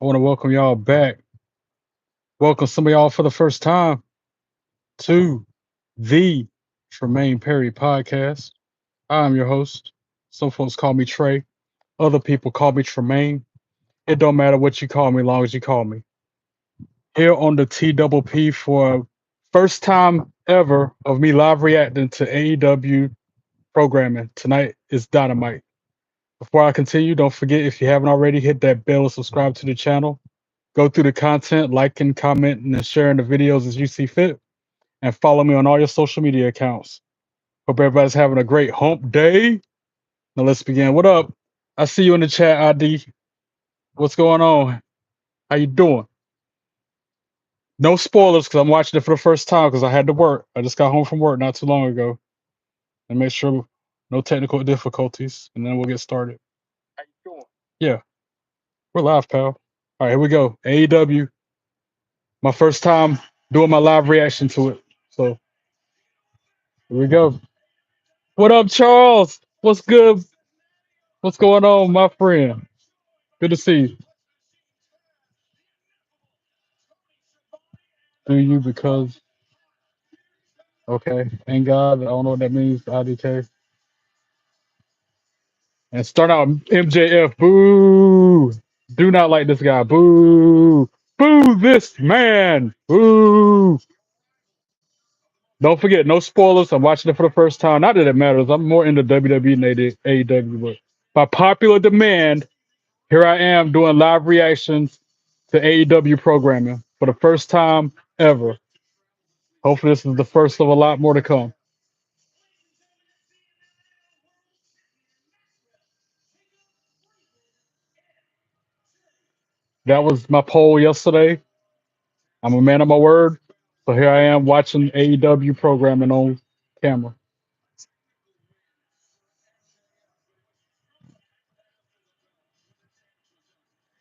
I want to welcome y'all back. Welcome some of y'all for the first time to the Tremaine Perry podcast. I'm your host. Some folks call me Trey. Other people call me Tremaine. It don't matter what you call me, as long as you call me. Here on the TPP for first time ever of me live reacting to AEW programming. Tonight is Dynamite. Before I continue, don't forget if you haven't already, hit that bell and subscribe to the channel. Go through the content, liking, commenting, and sharing the videos as you see fit. And follow me on all your social media accounts. Hope everybody's having a great hump day. Now let's begin. What up? I see you in the chat, ID. What's going on? How you doing? No spoilers because I'm watching it for the first time because I had to work. I just got home from work not too long ago. And make sure no technical difficulties. And then we'll get started. How you doing? Yeah, we're live, pal. All right, here we go. AEW. My first time doing my live reaction to it. So here we go. What up, Charles? What's good? What's going on, my friend? Good to see you. Do you because okay. Thank God. I don't know what that means, IDK. And start out MJF. Boo. Do not like this guy. Boo. Boo this man. Boo. Don't forget, no spoilers. I'm watching it for the first time. Not that it matters. I'm more into WWE than AEW, but by popular demand, here I am doing live reactions to AEW programming for the first time ever. Hopefully, this is the first of a lot more to come. That was my poll yesterday. I'm a man of my word. So here I am watching AEW programming on camera.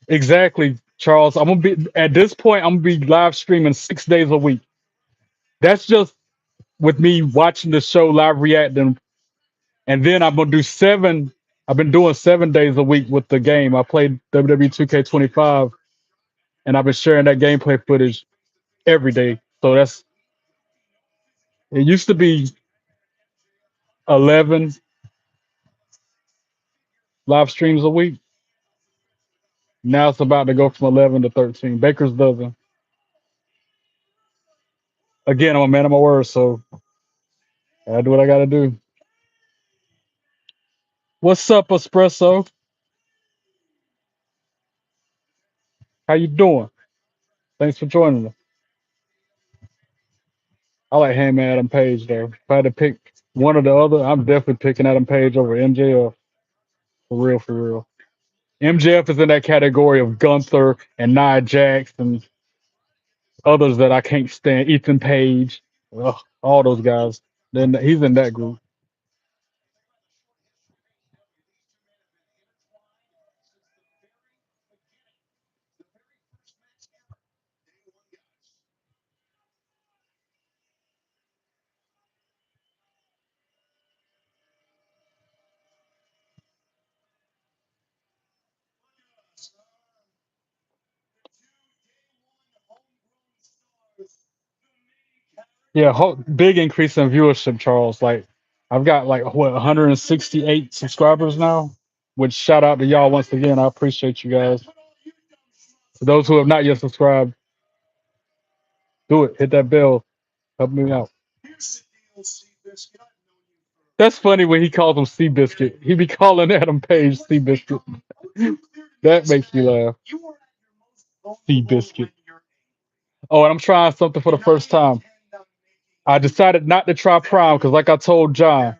Exactly, Charles. I'm gonna be at this point, I'm gonna be live streaming 6 days a week. That's just with me watching the show live reacting. And then I'm gonna do seven. I've been doing 7 days a week with the game. I played WWE 2K25 and I've been sharing that gameplay footage every day. So that's it used to be 11 live streams a week. Now it's about to go from 11 to 13. Baker's dozen. Again, I'm a man of my word, so I do what I gotta do. What's up, Espresso? How you doing? Thanks for joining us. I like Hangman Adam Page though. If I had to pick one or the other, I'm definitely picking Adam Page over MJF. For real, for real. MJF is in that category of Gunther and Nia Jax and others that I can't stand. Ethan Page, ugh, all those guys. Then he's in that group. Yeah, big increase in viewership, Charles. Like I've got like what 168 subscribers now. Which shout out to y'all once again. I appreciate you guys. For those who have not yet subscribed, do it. Hit that bell. Help me out. That's funny when he calls him Seabiscuit. He be calling Adam Page Seabiscuit. That makes me laugh. Seabiscuit. Oh, and I'm trying something for the first time. I decided not to try Prime because, like I told John,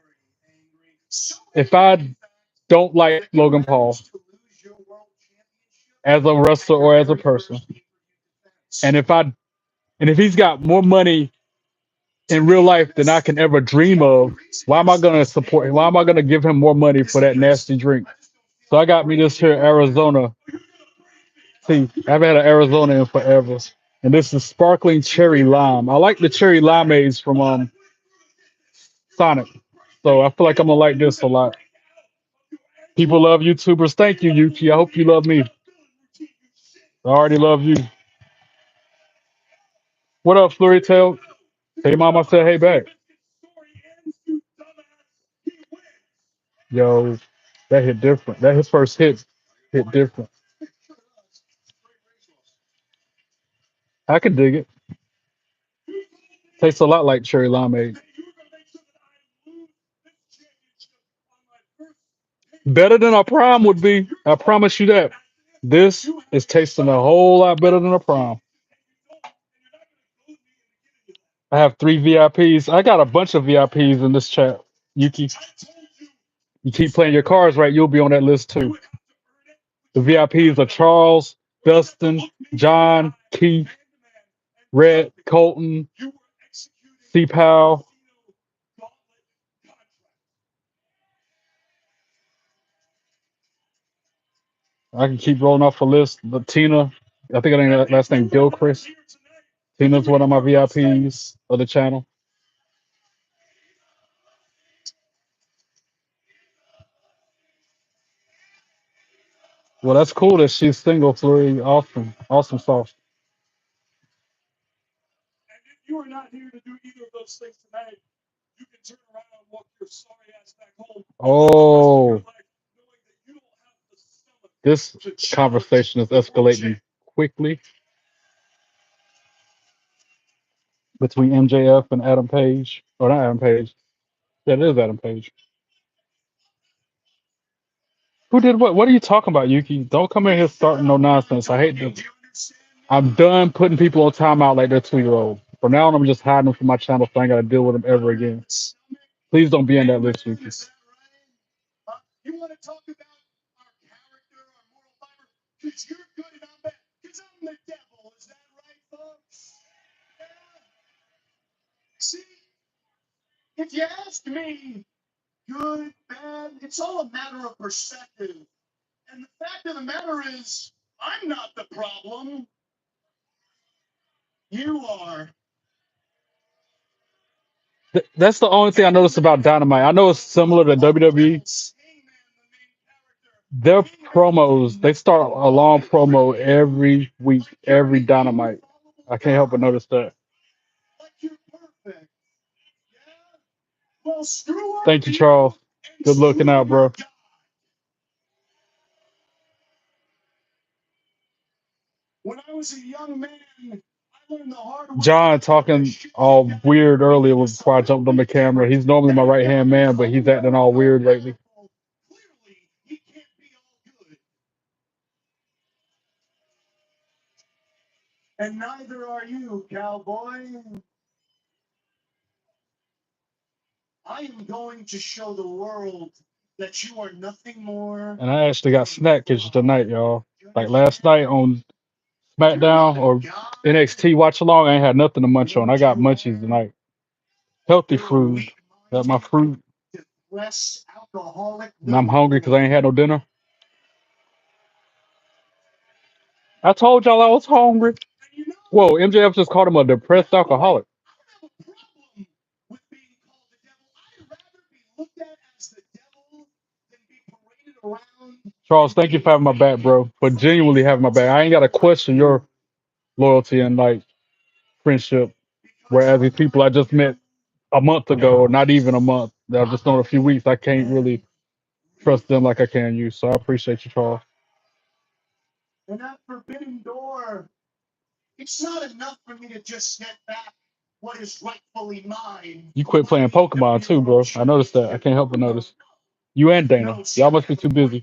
if I don't like Logan Paul as a wrestler or as a person, and if he's got more money in real life than I can ever dream of, why am I gonna support him? Why am I gonna give him more money for that nasty drink? So I got me this here Arizona. See, I haven't had an Arizona in forever. And this is sparkling cherry lime. I like the cherry limeades from Sonic. So I feel like I'm gonna like this a lot. People love YouTubers. Thank you, Yuki. I hope you love me. I already love you. What up, Flurry Tail? Hey, mom, I said hey back. Yo, that hit different. That his first hit different. I can dig it. Tastes a lot like cherry limeade. Better than a prime would be. I promise you that. This is tasting a whole lot better than a prime. I have 3 VIPs. I got a bunch of VIPs in this chat. Yuki, you keep playing your cards right, you'll be on that list too. The VIPs are Charles, Dustin, John, Keith, Red, Colton, C. Powell. I can keep rolling off the list. But Tina, I think I think last name Gilchrist. Tina's one of my VIPs of the channel. Well, that's cool that she's single, Flurry. Awesome. Awesome sauce. Oh, this conversation is escalating quickly between MJF and Adam Page. Or not Adam Page. Yeah, it is Adam Page. Who did what? What are you talking about, Yuki? Don't come in here starting no nonsense. I hate this. I'm done putting people on timeout like they're 2-year-old. From now on, I'm just hiding them from my channel so I ain't got to deal with them ever again. Please don't be in that list, Yuki. That's the only thing I noticed about Dynamite. I know it's similar to WWE. Their promos, they start a long promo every week, every Dynamite. I can't help but notice that. Thank you, Charles. Good looking out, bro. John talking all weird earlier before I jumped on the camera. He's normally my right hand man, but he's acting all weird lately. And I actually got snack kitchen tonight, y'all. Like last night on SmackDown or NXT Watch Along, I ain't had nothing to munch on. I got munchies tonight. Healthy food. Got my fruit. And I'm hungry because I ain't had no dinner. I told y'all I was hungry. Whoa, MJF just called him a depressed alcoholic. Charles, thank you for having my back, bro. But genuinely having my back. I ain't got to question your loyalty and like friendship. Whereas these people I just met a month ago, or not even a month, that I've just known a few weeks, I can't really trust them like I can you. So I appreciate you, Charles. You quit playing Pokemon too, bro. I noticed that. I can't help but notice. You and Dana. Y'all must be too busy.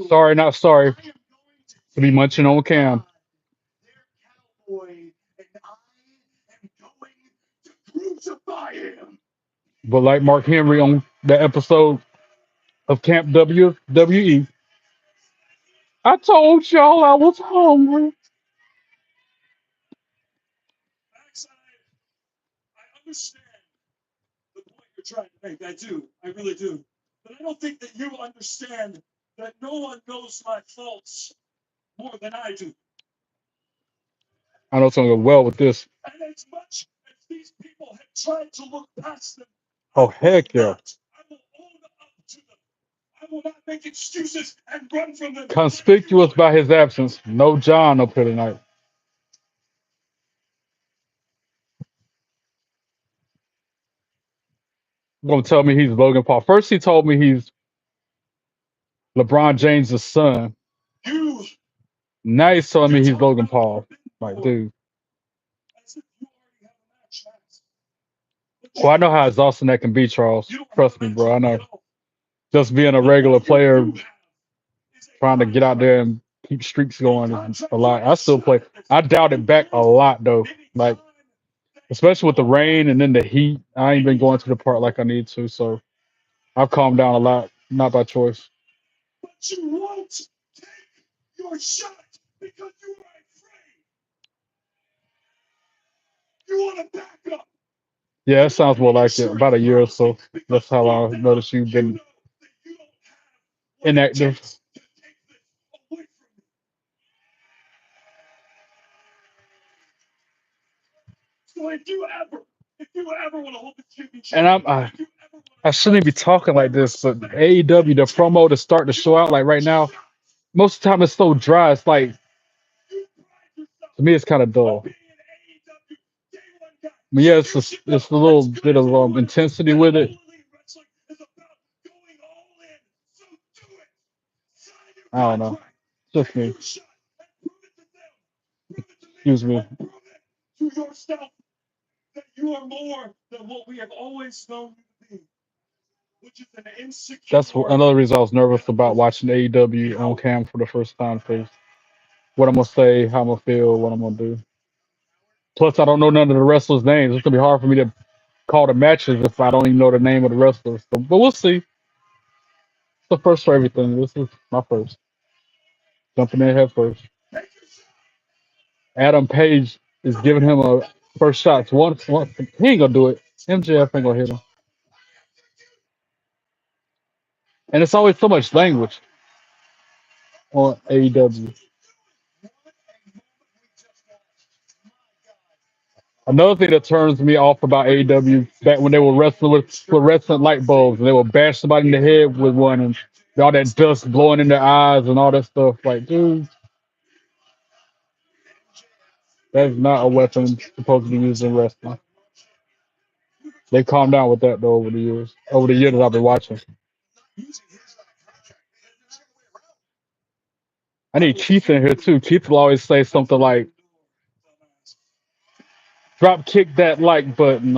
Sorry, not sorry. To be munching on cam. But like Mark Henry on that episode of Camp WWE, I told y'all I was hungry. that no one knows my faults more than I do. I know it's gonna go well with this. And as much as these people have tried to look past them, Oh, heck yeah. I will own up to them. I will not make excuses and run from them. Conspicuous by his absence. No John up here tonight. Gonna tell me he's Logan Paul. First he told me he's LeBron James' son. You, Now he's telling me he's Logan Paul. Like, dude. as if you already have a match, Max. Well, I know how exhausting that can be, Charles. Trust me, bro. I know. Just being a regular player, trying to get out there and keep streaks going is a lot. I still play. I doubt it back a lot, though. Like, especially with the rain and then the heat. I ain't been going to the park like I need to, so I've calmed down a lot, not by choice. But you won't take your shot because you are afraid. You want to back up. Yeah, it sounds more like it. About a year or so. That's how I noticed you've been inactive. So if you ever want to hold the championship, And I shouldn't be talking like this, but AEW, the promo to start the show out, like right now, most of the time it's so dry. It's like, to me, it's kind of dull. But yeah, it's a little bit of intensity with it. I don't know. Just me. Excuse me. To yourself that you are more than what we have always known you to be, which is an insecure. That's another reason I was nervous about watching AEW on cam for the first time. Because what I'm gonna say, how I'm gonna feel, what I'm gonna do. Plus, I don't know none of the wrestlers' names. It's gonna be hard for me to call the matches if I don't even know the name of the wrestlers. So, but we'll see. It's the first for everything. This is my first. Jumping in head first. Adam Page is giving him a first shot. One, he ain't gonna do it. MJF ain't gonna hit him. And it's always so much language on AEW. Another thing that turns me off about AEW back when they were wrestling with fluorescent light bulbs and they would bash somebody in the head with one and all that dust blowing in their eyes and all that stuff. Like, dude, that's not a weapon supposed to be used in wrestling. They calmed down with that though over the years. Over the years that I've been watching. I need Keith in here too. Keith will always say something like, drop kick that like button,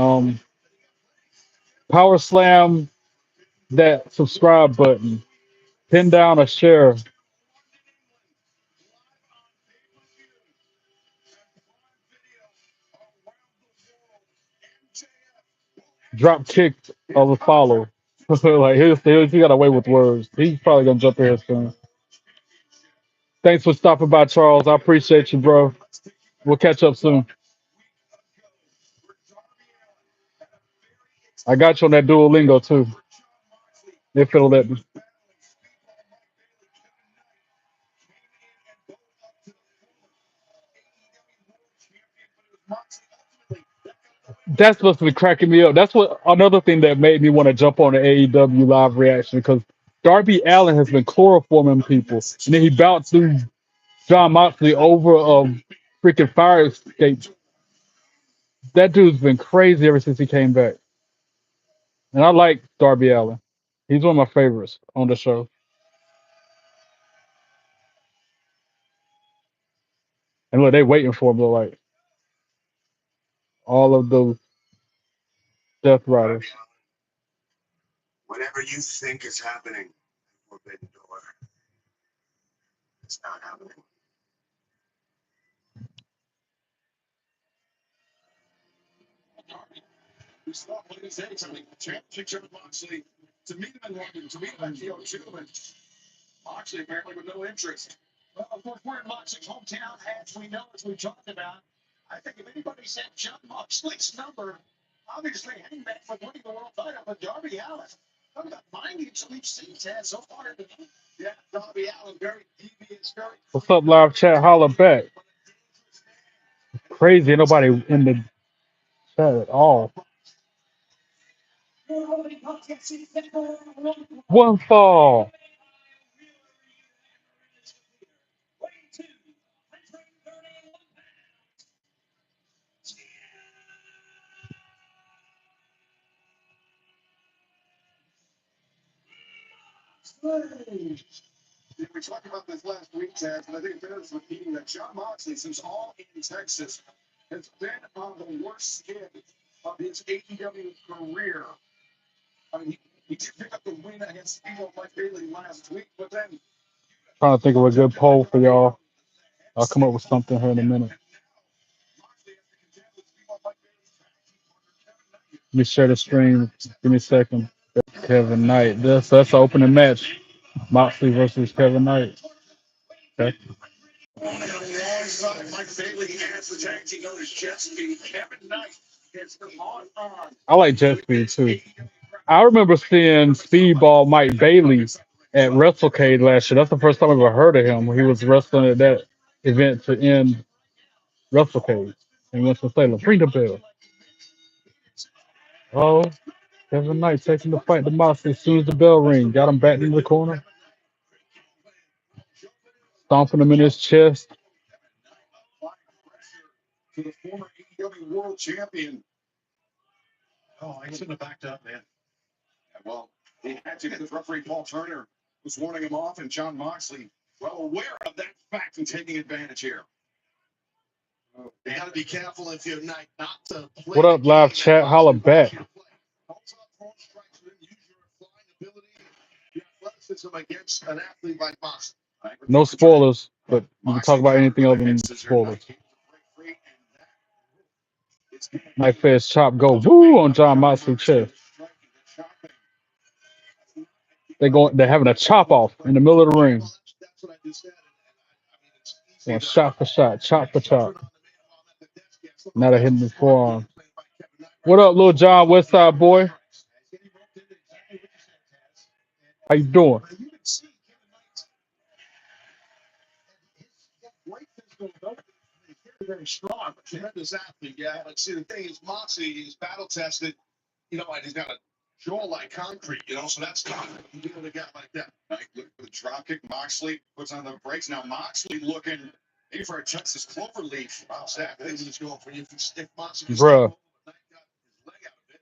power slam that subscribe button, pin down a share. Drop kicked of a follow. Like he got away with words. He's probably gonna jump in here soon. Thanks for stopping by, Charles. I appreciate you, bro. We'll catch up soon. I got you on that Duolingo too. If it'll let me. That's supposed to be cracking me up. That's what another thing that made me want to jump on the AEW live reaction because Darby Allin has been chloroforming people, and then he bounced through John Moxley over a freaking fire escape. That dude's been crazy ever since he came back, and I like Darby Allin. He's one of my favorites on the show. And look, they waiting for him. Look like all of those Death Riders. Whatever you think is happening, Forbidden Door, it's not happening. We saw what he said, something championship with Moxley to meet him in London, to meet him at KO2, and Moxley apparently with no interest. Well, of course, we're in Moxley's hometown, as we know, as we talked about. I think if anybody said John Moxley's number, obviously Hangman for winning the world title with Darby Allin. Mind you, so we've seen Taz so far. Yeah, Darby Allin, very devious, very. What's up, live chat? Holla back. Crazy, ain't nobody in the chat at all. One fall. We talked about this last week, Taz, but I think it bears repeating that John Moxley, since all in Texas, has been on the worst skid of his AEW career. I mean, he did pick up the win against Mike Bailey last week, but then Trying to think of a good poll for y'all. I'll come up with something here in a minute. Let me share the stream. Give me a second. Kevin Knight. That's the opening match. Moxley versus Kevin Knight. Okay. alongside Mike Bailey as the tag team owners, Jet Speed, Kevin Knight has come on. I like Jet Speed too. I remember seeing Speedball Mike Bailey at WrestleCade last year. That's the first time I ever heard of him. He was wrestling at that event to end WrestleCade. And Winston-Salem. Ring the bell. Oh, Kevin Knight taking the fight to Moxley as soon as the bell rings. Got him back in the corner. Stomping him in his chest. To the former AEW World Champion. Oh, I shouldn't have backed up, man. Yeah, well, he had to because referee Paul Turner was warning him off, and John Moxley, well aware of that fact and taking advantage here. You got to be careful if you're not to play. What up, live chat? Holla back. Against an athlete like Moxley. No spoilers, but we can talk about anything other than spoilers. Knife Fest chop go woo on John Moxley's chest. They're having a chop off in the middle of the ring. Going shot for shot, chop for chop. Now they're hitting the forearm. What up, Lil John, Westside boy? How you doing? Very strong, tremendous athlete. Yeah, but see, the thing is, Moxley is battle tested, and he's got a jaw like concrete, so that's tough to deal with a guy like that. Right? Look at the drop kick. Moxley puts on the brakes. Now Moxley looking maybe for a Texas clover leaf. Wow, exactly. He's going for you. If Moxley can Bruh. leg out of it.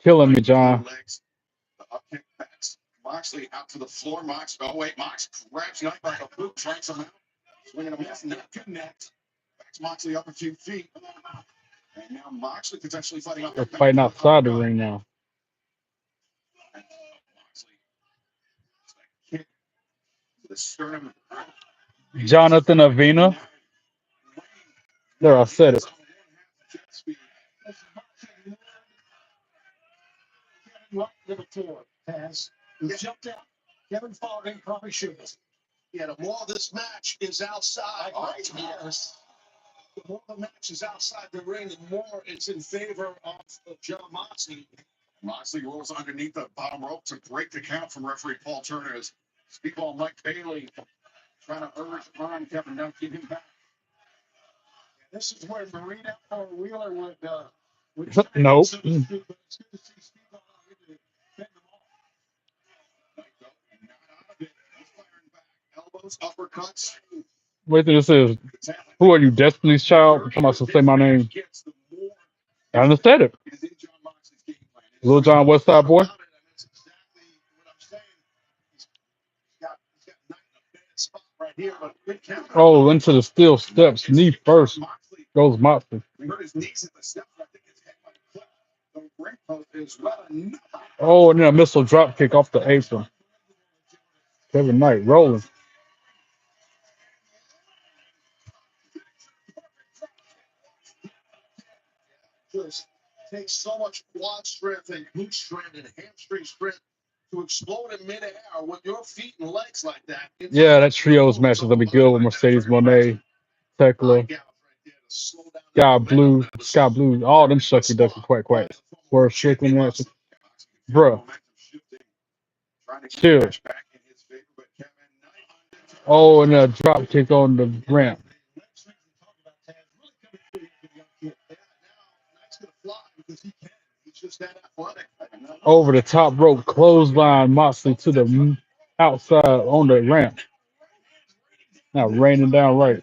Killing me, John. Legs. The up kick backs Moxley out to the floor. Mox grabs Knight by the boot, strikes him out. Swinging him off, not connect. Backs Moxley up a few feet. And now Moxley potentially fighting out. They're fighting outside the ring now. The sternum. Jonathan Avina. There, I said it. Has jumped out. Kevin Following probably should have. Yeah, the more this match is outside, yes. The more the match is outside the ring, the more it's in favor of John Moxley. Moxley rolls underneath the bottom rope to break the count from referee Paul Turner as Speedball Mike Bailey trying to urge on Kevin Knight, get him back. And this is where Marina or Wheeler would Nope. so to speak, but it's good to see Speedball not really fend them off. Not out of it. He's firing back. Elbows, uppercuts. Wait till this is. Who are you, Destiny's Child? I'm about to say my name. I understand it. Lil John Westside boy. Oh, into the steel steps. Knee first. Goes Moxley. Oh, and then a missile drop kick off the apron. Kevin Knight rolling. Just takes so much quad strength and glute strength and hamstring strength to explode in midair with your feet and legs like that. Yeah, that trios match is gonna be good with Mercedes Moné, Tekla, Sky Blue, all them sucky ducky quack. Swerve Strickland matches. Bruh. Chill. Oh, and a drop kick on the ramp. Over the top rope, clothesline Mosley to the outside on the ramp. Now raining down right.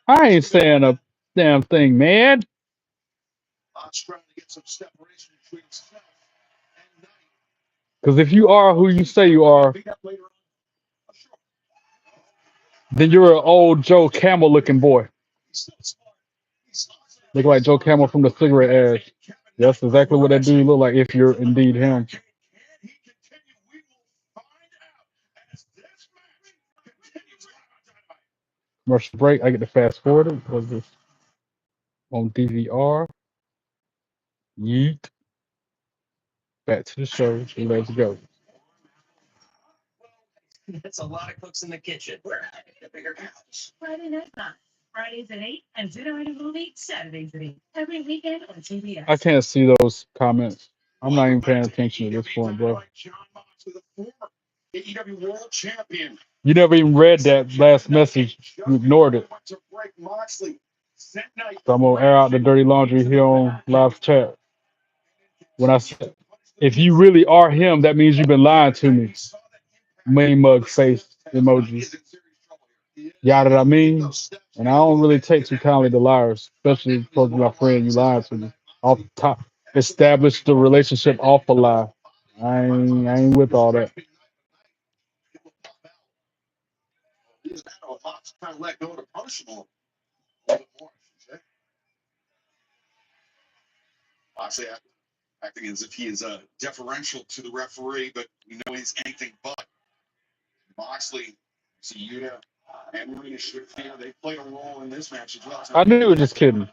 I ain't saying a damn thing, man. Because if you are who you say you are, then you're an old Joe Camel looking boy. Look like Joe Camel from the cigarette ads. That's exactly what that dude look like if you're indeed him. Commercial break. I get to fast forward it. Was this on DVR? Yeet. Back to the show. Let's go. That's a lot of cooks in the kitchen. We're having a bigger house. Friday night fun. Fridays at 8 and dinner at a movie Saturdays at 8. Every weekend on TBS. I can't see those comments. I'm not even paying attention at this point, bro. AEW World Champion. You never even read that last message. You ignored it. So I'm gonna air out the dirty laundry here on live chat. When I said, if you really are him, that means you've been lying to me. Main mug face emoji. Yada I mean? And I don't really take too kindly to liars, especially because my friend, you lied to me. Off the top, establish the relationship off a lie. I ain't with all that. Moxley acting as if he is deferential to the referee, but we know he's anything but. Moxley, Yuta, and Marina Shakir, they played a role in this match as well. I knew you were just kidding.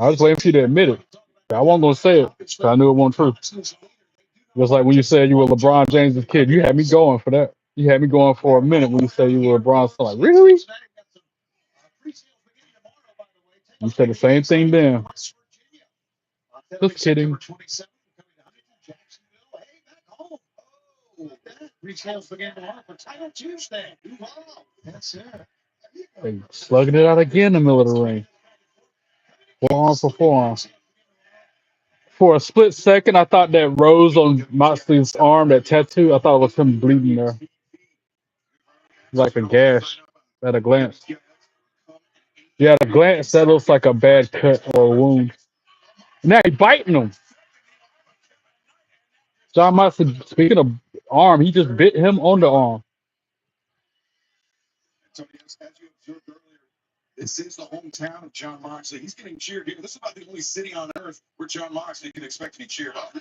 I was waiting for you to admit it. I wasn't gonna say it, but I knew it wasn't true. Just like when you said you were LeBron James' kid, you had me going for that. You had me going for a minute when you said you were LeBron's son. Like, really? You said the same thing then. Just kidding. They slugging it out again in the middle of the ring. Forearm for forearm. For a split second, I thought that rose on Moxley's arm, that tattoo, I thought it was him bleeding there. Like a gash at a glance. Yeah, at a glance, that looks like a bad cut or a wound. Now he's biting him. John Moxley, speaking of arm, he just bit him on the arm. This is the hometown of John Moxley. He's getting cheered here. This is about the only city on earth where John Moxley can expect to be cheered up.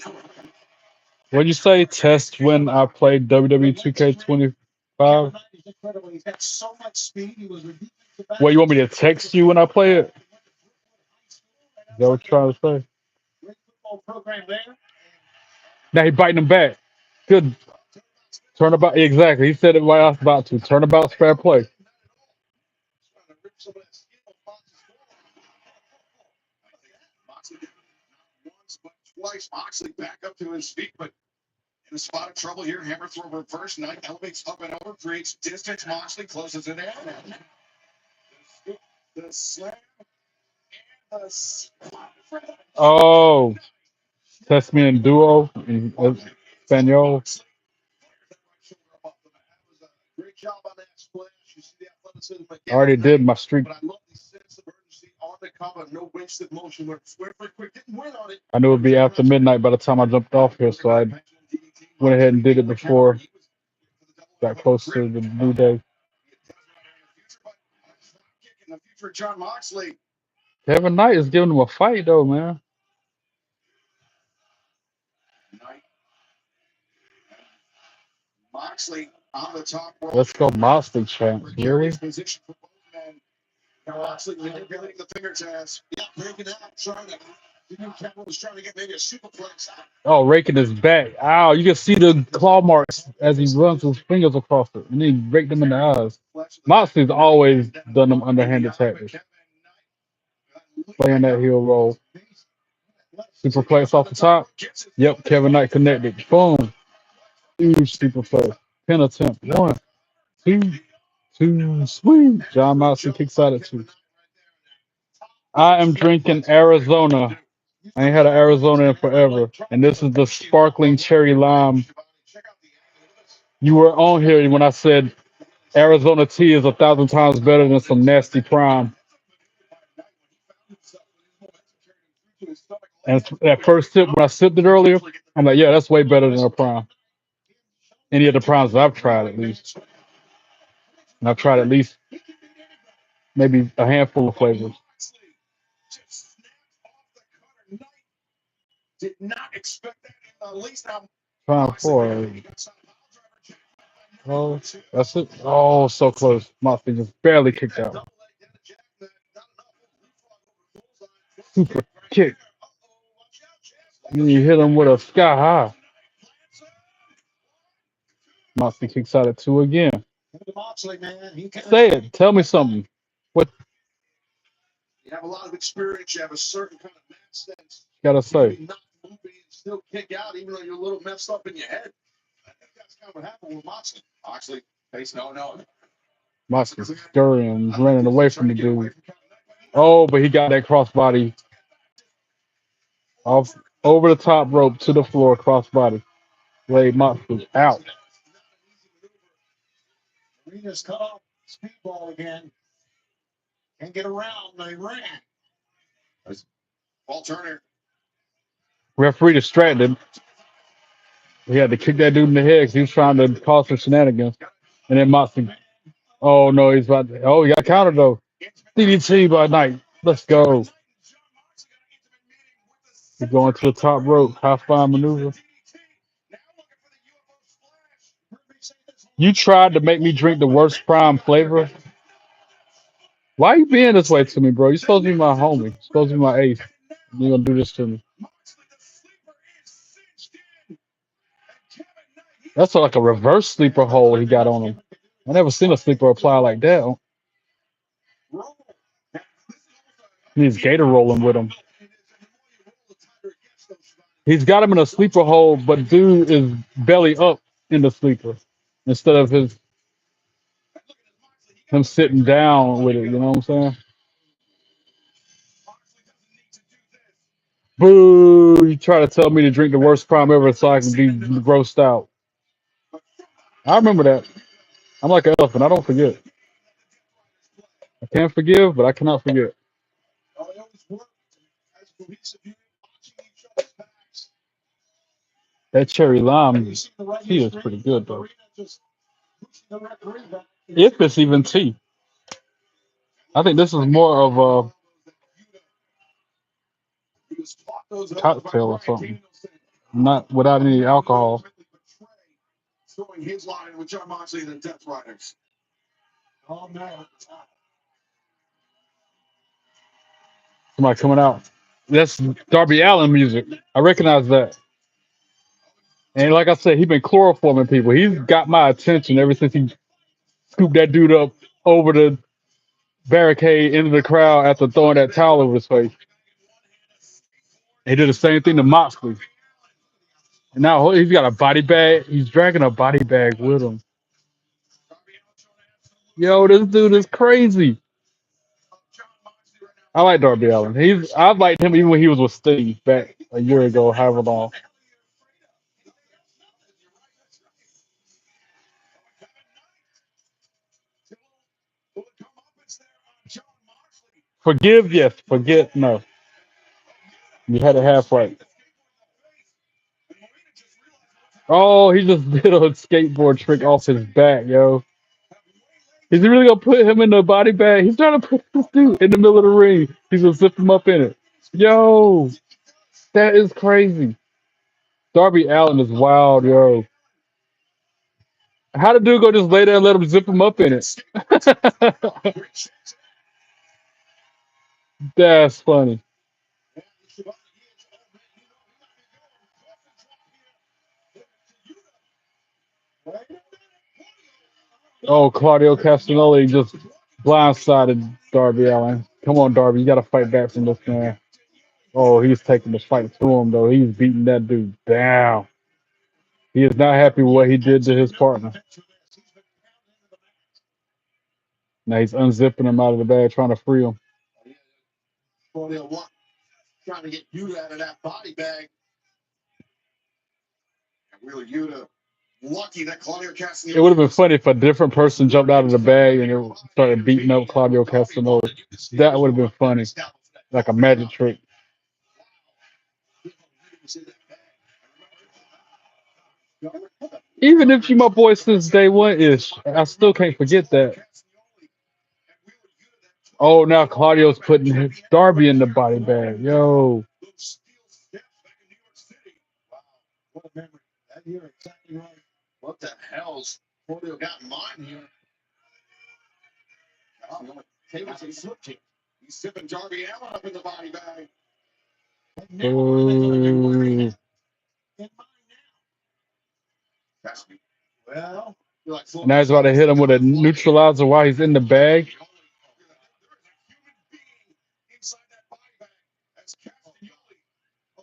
What'd you say? Test when I played WWE 2K25? What, you want me to text you when I play it? Is that what you're trying to say? Now he's biting him back. Good. Turnabout. Exactly. He said it right I was about to. Turnabout's fair play. Twice, Moxley back up to his feet, but in a spot of trouble here. Hammer throw reverse. Knight elevates up and over, creates distance. Moxley closes it in. The slam and the spot. Oh. Test me in duo in Espanol. I already did my streak. I knew it would be after midnight by the time I jumped off here, so I went ahead and did it before got close to the new day. Kevin Knight is giving him a fight, though, man. Moxley on the top. Let's go, Moxley champs. Really? Moxley manipulating the finger taps. Yeah, breaking out, trying to get maybe a superplex. Oh, raking his back. Ow, you can see the claw marks as he runs his fingers across it. And then he raked them in the eyes. Moxley's always done them underhanded tactics. Playing that heel roll. Superplex off the top. Yep, Kevin Knight connected. Boom. Huge sleeper play. Pin attempt. 1, 2, 2, sweet. John Moxley kicks out at 2. I am drinking Arizona. I ain't had an Arizona in forever. And this is the sparkling cherry lime. You were on here when I said Arizona tea is 1,000 times better than some nasty prime. And that first sip, when I sipped it earlier, I'm like, yeah, that's way better than a prime. Any of the primes I've tried, at least. And I've tried at least maybe a handful of flavors. Did not expect that in the least. Prime 4. Oh, that's it. Oh, so close. Moxley just barely kicked out. Super kick. And you hit him with a sky high. Moxley kicks out at 2 again. Say it. Tell me something. What You have a lot of experience. You have a certain kind of match sense. gotta say? Not moving and still kick out, even though you're a little messed up in your head. I think that's kind of what happened with Moxley. Moxley, face no. Moxley's scurrying, running away from the dude. Oh, but he got that crossbody off over the top rope to the floor, crossbody. Laid Moxley out. Arena's cut off speedball again. Can't get around. They ran. Paul Turner. Referee distracted him. He had to kick that dude in the head because he was trying to cause some shenanigans. And then Moxley, oh no, he's about to, oh, he got countered though. DDT by Knight. Let's go. He's going to the top rope. High five maneuver. You tried to make me drink the worst prime flavor. Why you being this way to me, bro? You're supposed to be my homie. You're supposed to be my ace. You're gonna do this to me. That's like a reverse sleeper hold he got on him. I never seen a sleeper apply like that. He's gator rolling with him. He's got him in a sleeper hold, but dude is belly up in the sleeper instead of him sitting down with it. You know what I'm saying? Boo! You try to tell me to drink the worst prime ever so I can be grossed out. I remember that. I'm like an elephant. I don't forget. I can't forgive, but I cannot forget. That cherry lime tea is pretty good, though. If it's even tea. I think this is more of a cocktail or something. Not without any alcohol. Throwing his line with John Moxley and the Death Riders. Oh, man. Somebody coming out. That's Darby Allin music. I recognize that. And like I said, he's been chloroforming people. He's got my attention ever since he scooped that dude up over the barricade into the crowd after throwing that towel over his face. He did the same thing to Moxley. And now he's got a body bag. He's dragging a body bag with him. Yo, this dude is crazy. I like Darby Allin. I've liked him even when he was with Sting back a year ago, however long. Forgive, yes. Forget, no. You had it half right. Oh, he just did a skateboard trick off his back, yo. Is he really gonna put him in the body bag? He's trying to put this dude in the middle of the ring. He's gonna zip him up in it. Yo, that is crazy. Darby Allin is wild, yo. How the dude go just lay there and let him zip him up in it? That's funny. Oh, Claudio Castagnoli just blindsided Darby Allin. Come on, Darby, you gotta fight back from this man. Oh, he's taking the fight to him though. He's beating that dude down. He is not happy with what he did to his partner. Now he's unzipping him out of the bag, trying to free him. Trying to get you out of that body bag. And really, Yuta lucky that Claudio Castagnoli. It would have been funny if a different person jumped out of the bag and it started beating up Claudio Castagnoli. That would have been funny, like a magic trick. Even if you my boy since day one ish, I still can't forget that. Oh, now Claudio's putting Darby in the body bag. Yo. What a memory. That here, exactly right. What the hell's Claudio got in mind here? Taking some slip kick. He's sipping Darby Allin up in the body bag. Ooh. Well, Now he's about to hit him with a neutralizer while he's in the bag.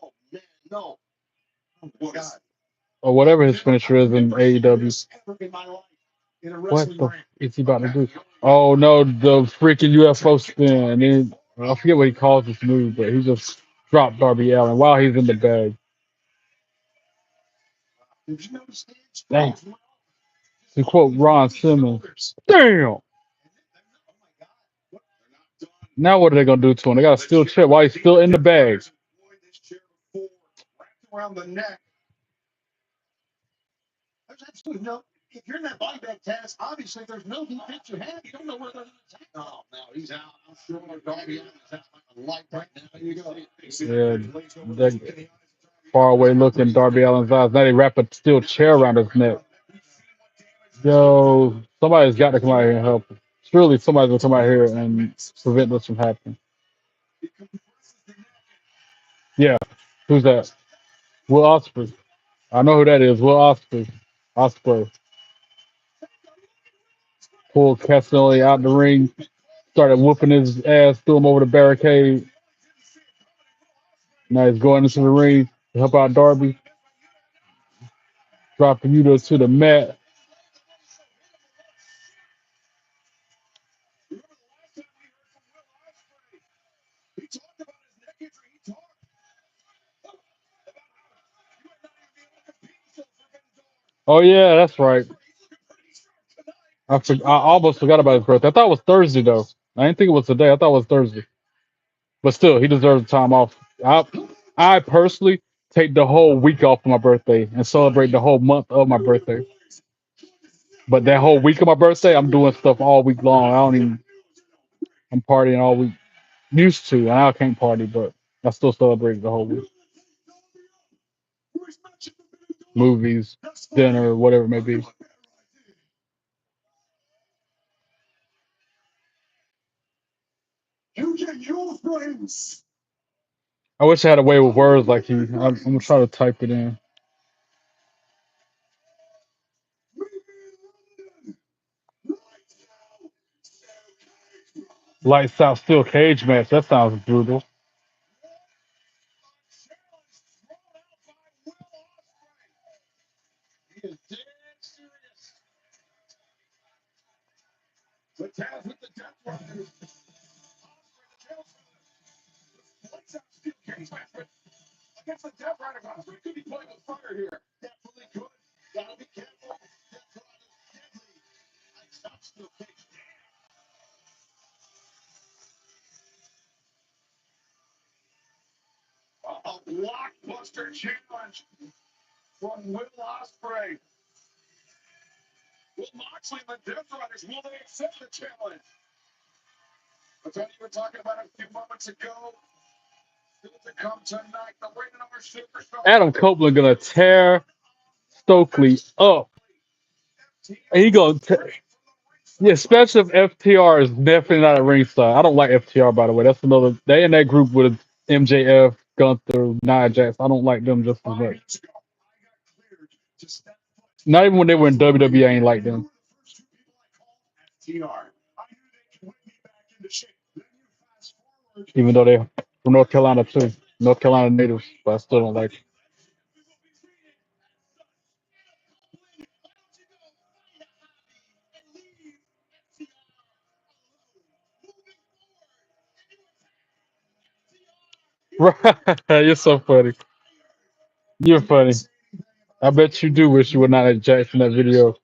Oh man, no. Oh God. Or whatever his finisher is in AEW. What the is he about to do? Oh no, the freaking UFO spin. And then, I forget what he calls this move, but he just dropped Darby Allin while he's in the bag. Damn. To quote Ron Simmons, damn. Now what are they gonna do to him? They got a steel chair while he's still in the bag. Around the neck. There's absolutely no. If you're in that body bag test, obviously there's no defense you have. You don't know where they're going to attack. Oh, no, he's out. I'm sure Darby Allin's out like a light right now. Here you go. Yeah, that far away look in Darby Allin's eyes. Now they wrap a steel chair around his neck. Yo, somebody's got to come out here and help him. Surely somebody's gonna come out here and prevent this from happening. Yeah, who's that? Will Ospreay. I know who that is. Will Ospreay. Ospreay. Pulled Castelli out the ring, started whooping his ass, threw him over the barricade. Now he's going into the ring to help out Darby. Dropping Yuta to the mat. Oh yeah, that's right. I almost forgot about his birthday. I thought it was Thursday though. I didn't think it was today. I thought it was Thursday. But still, he deserves the time off. I personally take the whole week off for my birthday and celebrate the whole month of my birthday. But that whole week of my birthday, I'm doing stuff all week long. I don't even. I'm partying all week. Used to. I can't party, but I still celebrate the whole week. Movies, dinner, whatever it may be. I wish I had a way with words like he. I'm gonna try to type it in. Lights out, steel cage match. That sounds brutal. Against the Death Rider, Ospreay could be playing with fire here. Definitely could. Gotta be careful. Death Rider's deadly. Stop still cage. A blockbuster challenge from Will Ospreay. Will Moxley and the Death Riders, will they accept the challenge? That's what you were talking about a few moments ago. Still to come tonight, the rated R superstar. Adam Copeland gonna tear Stokely up. And he gonna yeah, especially if FTR is definitely not a ringside. I don't like FTR by the way. That's another they in that group with MJF, Gunther, Nia Jax. I don't like them just as much. Not even when they were in WWE, I ain't like them. Even though they're from North Carolina too. North Carolina natives, but I still don't like them. You're so funny. You're funny. I bet you do wish you were not at Jax in that video.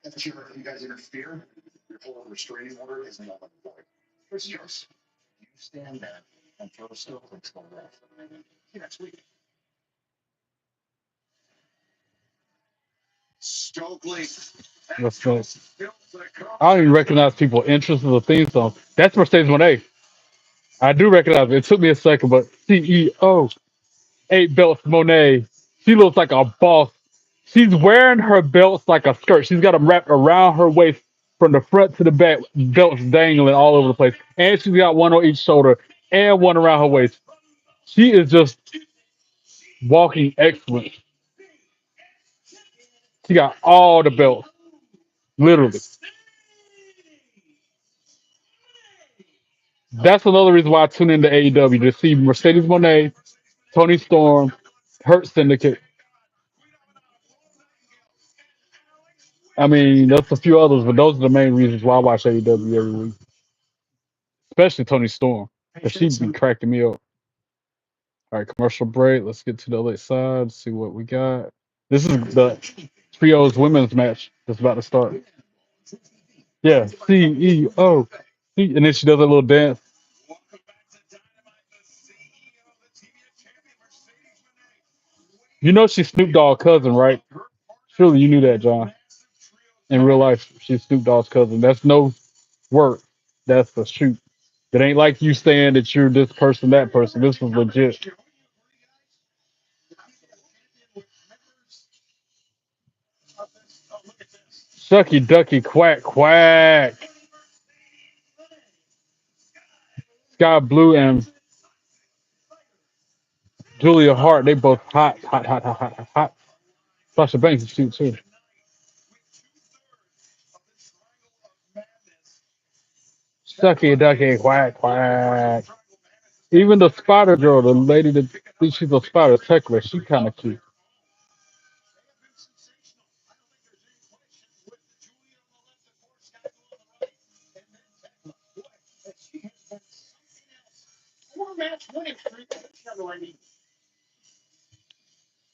If you guys interfere, your whole restraining order is not void. It's yours. You stand there and throw Stoke into the left. Next week. Stokely. What's next? I don't even recognize people interest in the theme song. That's Mercedes Moné. I do recognize it. It took me a second, but CEO, 8 belts Monet. She looks like a boss. She's wearing her belts like a skirt. She's got them wrapped around her waist from the front to the back, belts dangling all over the place. And she's got one on each shoulder and one around her waist. She is just walking excellence. She got all the belts, literally. That's another reason why I tune into AEW to see Mercedes Monet, Tony Storm, Hurt Syndicate. I mean, there's a few others, but those are the main reasons why I watch AEW every week, especially Tony Storm. Because she's been cracking me up. All right, commercial break. Let's get to the other side, see what we got. This is the trios women's match that's about to start. Yeah, CEO. And then she does a little dance. You know she's Snoop Dogg's cousin, right? Surely you knew that, John. In real life, she's Snoop Dogg's cousin. That's no work. That's a shoot. It ain't like you saying that you're this person, that person. This was legit. Shucky ducky quack quack. Sky Blue and Julia Hart, they both hot, hot, hot, hot, hot, hot. Sasha Banks is cute too. Shucky ducky quack quack. Even the spider girl, the lady that thinks she's a spider, Tekla, she kind of cute. Four-match winning streak.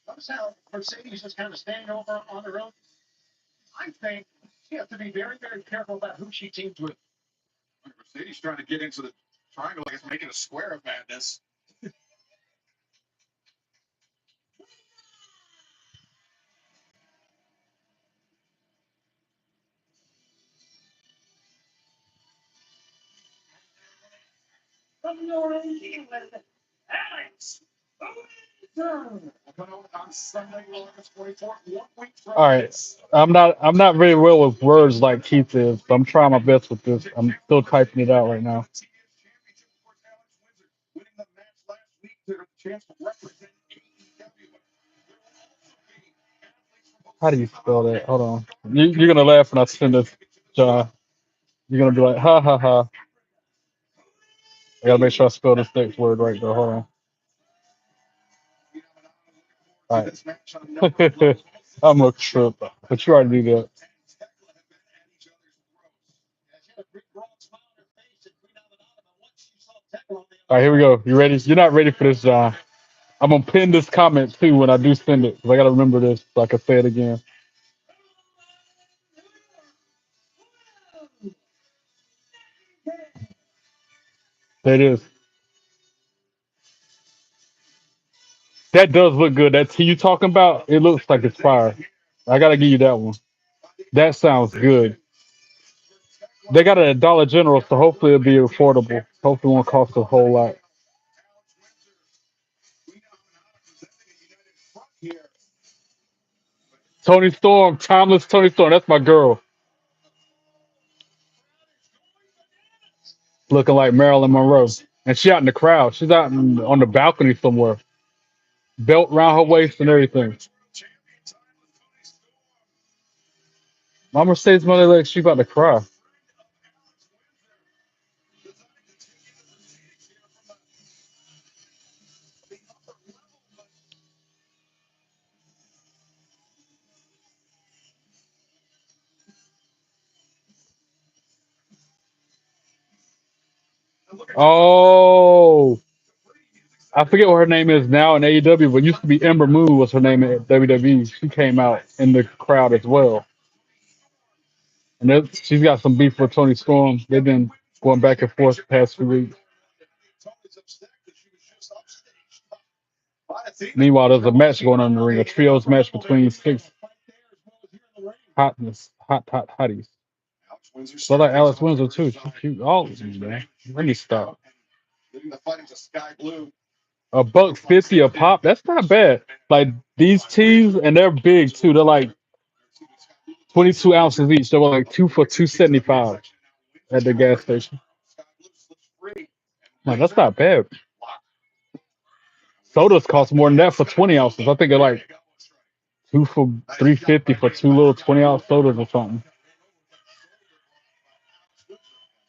Notice how Mercedes is kind of standing over on her own. I think she has to be very, very careful about who she teams with. Mercedes trying to get into the triangle, like it's making a square of madness. All right, I'm not very well with words like Keith is, but I'm trying my best with this. I'm still typing it out right now. How do you spell that? Hold on. You're gonna laugh when I send this, John. You're gonna be like, ha ha ha. I gotta make sure I spell this next word right though. Hold on. All right. I'm a trip, but you already do that. All right, here we go. You ready? You're not ready for this, John. I'm gonna pin this comment too when I do send it, 'cause I gotta remember this so I can say it again. There it is. That does look good. That tea you talking about, it looks like it's fire. I gotta give you that one. That sounds good. They got it at Dollar General, so hopefully it'll be affordable. Hopefully it won't cost a whole lot. Tony Storm, timeless Tony Storm. That's my girl. Looking like Marilyn Monroe. And she out in the crowd. She's out on the balcony somewhere. Belt around her waist and everything. My Mercedes Money like she about to cry. Oh, I forget what her name is now in AEW, but used to be Ember Moon was her name at WWE. She came out in the crowd as well. And she's got some beef with Tony Storm. They've been going back and forth the past few weeks. Meanwhile, there's a match going on in the ring, a trios match between six hotties. So like Alice Windsor too. She's cute. All of them, man. Let me stop. $1.50 a pop. That's not bad. Like these teas, and they're big too. They're like 22 ounces each. They were like 2 for $2.75 at the gas station. Man, that's not bad. Sodas cost more than that for 20 ounces. I think they're like 2 for $3.50 for 2 little 20-ounce sodas or something.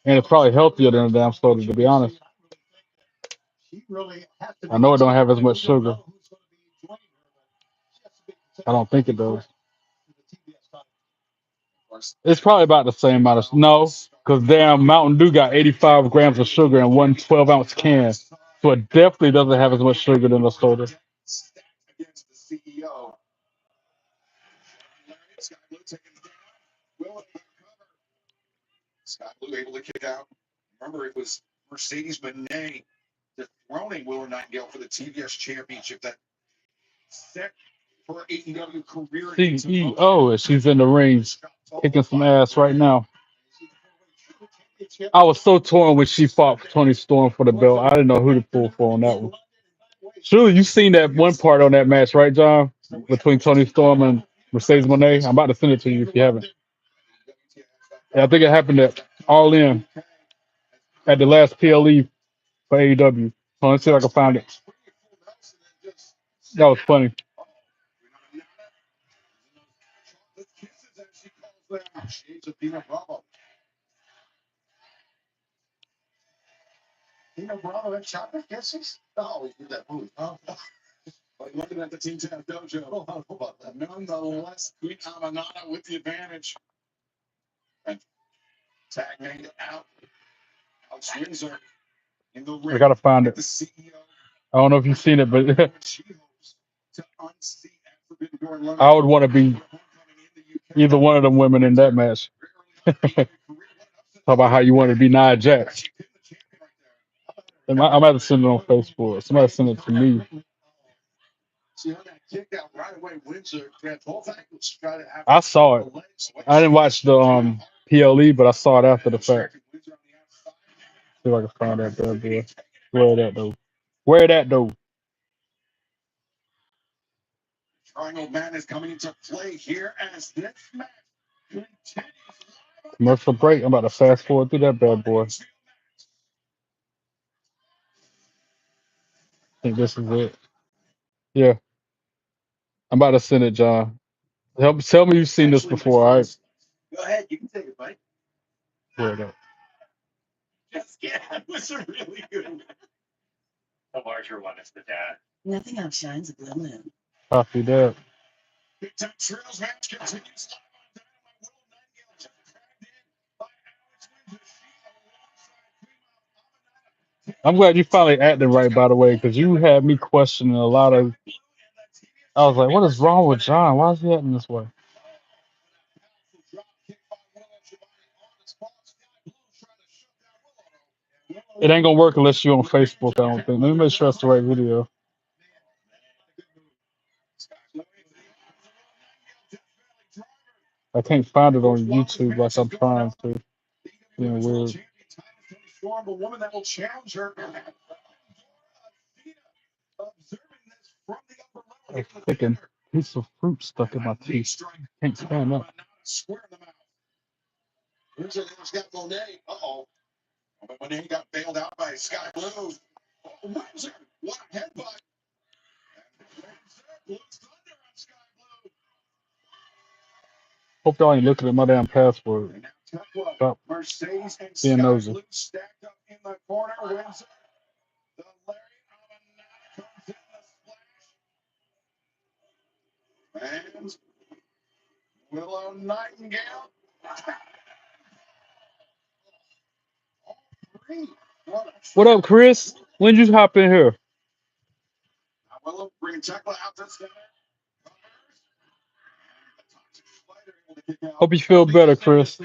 And it's probably healthier than a damn soda, to be honest. I know it don't have as much sugar. I don't think it does. It's probably about the same amount of no, because damn Mountain Dew got 85 grams of sugar in one 12-ounce can. So it definitely doesn't have as much sugar than a soda. Skye Blue able to kick out. Remember, it was Mercedes Moné dethroning Willow Nightingale for the TBS Championship that set her AEW career. CEO, she's in the ring, kicking some ass right now. I was so torn when she fought Tony Storm for the belt. I didn't know who to pull for on that one. Surely you've seen that one part on that match, right, John? Between Tony Storm and Mercedes Moné. I'm about to send it to you if you haven't. Yeah, I think it happened at All In at the last PLE for AEW. So let's see if I can find it. That was funny. Bravo and chocolate kisses? Oh, we did that movie. Oh. Like looking at the Team Tap Dojo. Oh, I don't know about that. Nonetheless, Queen Aminata with the advantage. And tag made out. Alex Windsor in the ring. I gotta find it. The CEO. I don't know if you've seen it, but I would want to be either one of them women in that match. Talk about how you want to be Nia Jax. I'm about to send it on Facebook. Somebody send it to me. I saw it. I didn't watch the PLE, but I saw it after the fact. See if I can find that bad boy. Where that though? Where that though? Triangle Man is coming into play here as this match continues. Commercial break. I'm about to fast forward through that bad boy. I think this is it. Yeah. I'm about to send it, John. Tell me you've seen this before, all right? Go ahead, you can take it, buddy. Where that? Yeah, it was a really good. The larger one is the dad. Nothing outshines a blue moon. Copy that. Big time Trails match continues. I'm glad you finally acted right, by the way, because you had me questioning a lot of. I was like, what is wrong with John? Why is he acting this way? It ain't gonna work unless you're on Facebook, I don't think. Let me make sure that's the right video. I can't find it on YouTube like I'm trying to. Being weird. A freaking piece of fruit stuck in my teeth. Can't stand up. Uh-oh. Moné got bailed out by Skye Blue. Windsor, what a headbutt. Hope y'all ain't looking at my damn password. Stop being nosy. Stacked up in the corner. Windsor. The Larry Aminata comes in the splash. And Willow Nightingale. All three. What up, Chris? When did you hop in here? Willow bringing Tekla out to center. Hope you feel better, Chris.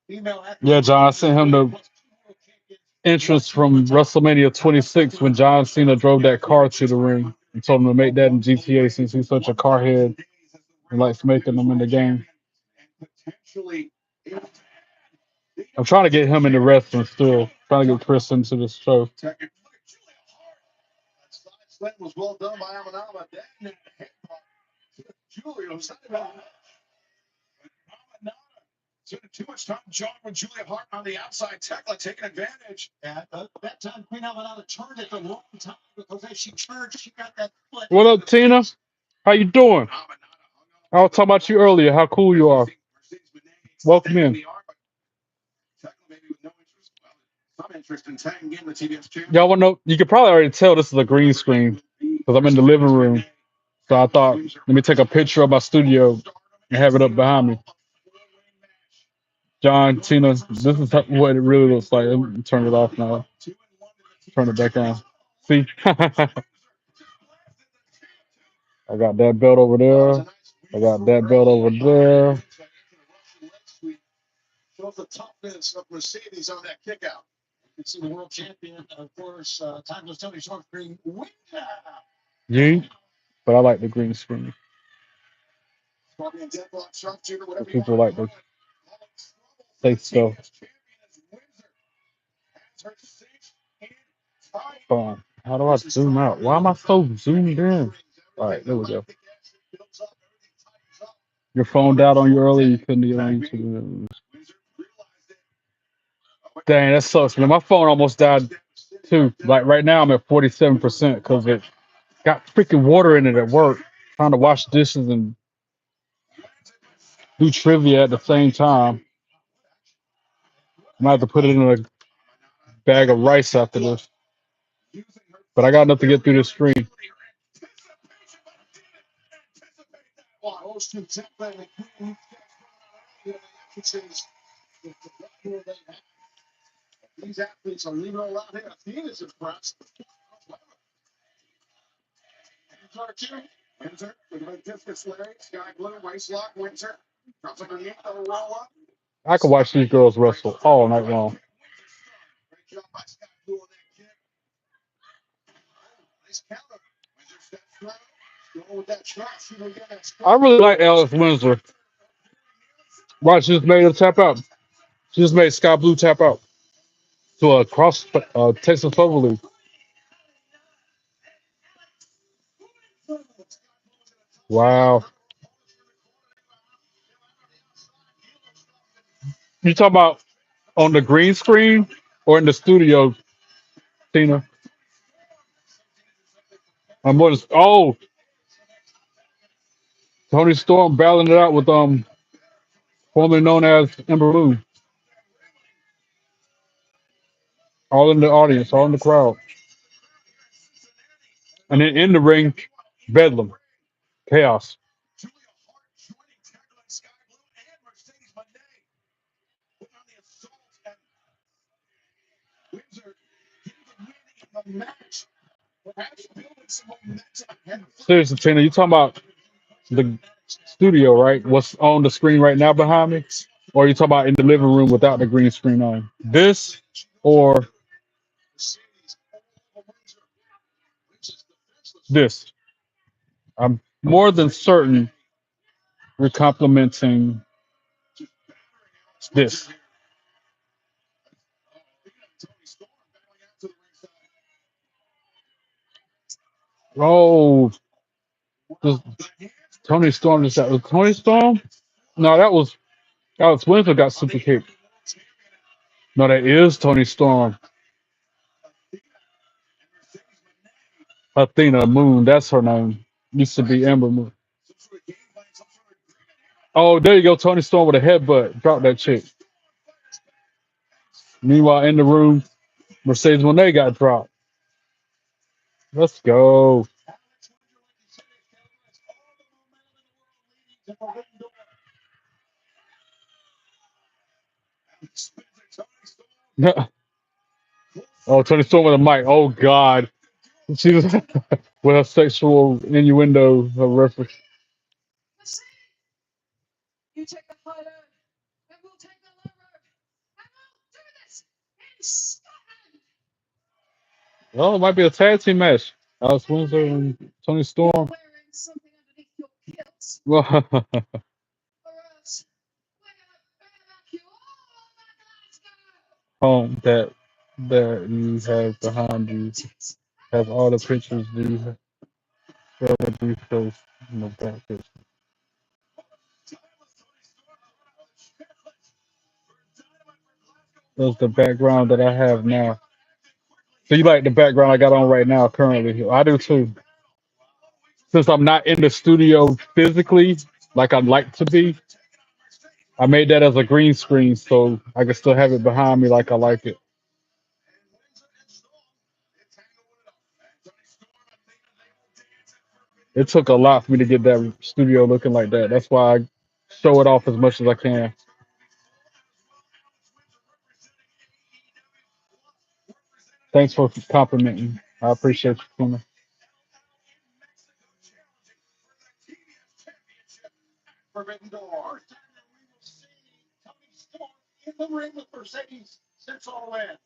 Yeah, John, I sent him the entrance from WrestleMania 26 when John Cena drove that car to the ring and told him to make that in GTA since he's such a car head and likes making them in the game. I'm trying to get him into wrestling still. Trying to get Chris into this show. That was well done by Aminata. Then Julia spending too much time John with Julia Hart on the outside. Tekla taking advantage. At that time, Queen Aminata turned at the wrong time because as she turned, she got that foot. What up, Tina? How you doing? I was talking about you earlier. How cool you are. Welcome in. Y'all want to know? You could probably already tell this is a green screen because I'm in the living room. So I thought, let me take a picture of my studio and have it up behind me. John, Tina, this is what it really looks like. Let me turn it off now. Turn it back on. See? I got that belt over there. I got that belt over there. Shows the toughness of Mercedes on that kick out. You can see the world champion, of course, time goes Tony Storm green winner. Yeah, but I like the green screen. People like to say stuff. Fun. How do I zoom out? Why am I so zoomed in? All right, there we go. Your phone died on you earlier. You couldn't get on YouTube. Dang, that sucks, man. My phone almost died too. Like right now, I'm at 47% because it got freaking water in it at work. Trying to wash dishes and do trivia at the same time. I might have to put it in a bag of rice after this. But I got enough to get through this screen. These athletes are leaving all out here. Athena's impressed. Windsor with a discus Larry. Skye blue, waist lock, Windsor. Drops underneath the roll up. I could watch these girls wrestle all night long. Great job by Skye blue on that kick. Nice counter. Windsor steps through. Going with that shot. She will get that I really like Alice Windsor. Watch, she just made her tap out. She just made Sky Blue tap out to a cross Texas Cloverleaf. Wow. You talking about on the green screen or in the studio, Tina? I'm more just, oh, Tony Storm battling it out with formerly known as Ember Moon. All in the audience, all in the crowd. And then in the ring, Bedlam. Chaos. Julia Hart joining Tekla and Skye Blue and Mercedes Moné. Putting on the assault and Windsor getting the win in the match. Perhaps building some momentum. Seriously, Tina, you talking about the studio, right? What's on the screen right now behind me? Or you talking about in the living room without the green screen on? This or this? I'm more than certain we're complimenting this. Oh, this Tony Storm just that was Tony Storm? No, that was Alex Windsor got super kicked. No, that is Tony Storm. Athena Moon, that's her name. Used to be Ember Moon. Oh, there you go, Tony Storm with a headbutt. Drop that chick. Meanwhile, in the room, Mercedes Moné got dropped. Let's go. Oh, Tony Storm with a mic. Oh God, she was with her sexual innuendo, her reference. You take the high road, and we'll take the low road, and we'll do this in Scotland. Oh, it might be a tag team match. Alex Windsor and Tony You're Storm. wearing something underneath your kilts, Well, or else we're gonna back you all back, home that you have behind you has all the pictures. Do you have these shows in the back? That's the background that I have now. So you like the background I got on right now currently? I do too. Since I'm not in the studio physically, like I'd like to be, I made that as a green screen so I can still have it behind me like I like it. It took a lot for me to get that studio looking like that. That's why I show it off as much as I can. Thanks for complimenting. I appreciate you, Kuma. Forbidden Door. Tony Storm in the ring with Mercedes sits all in.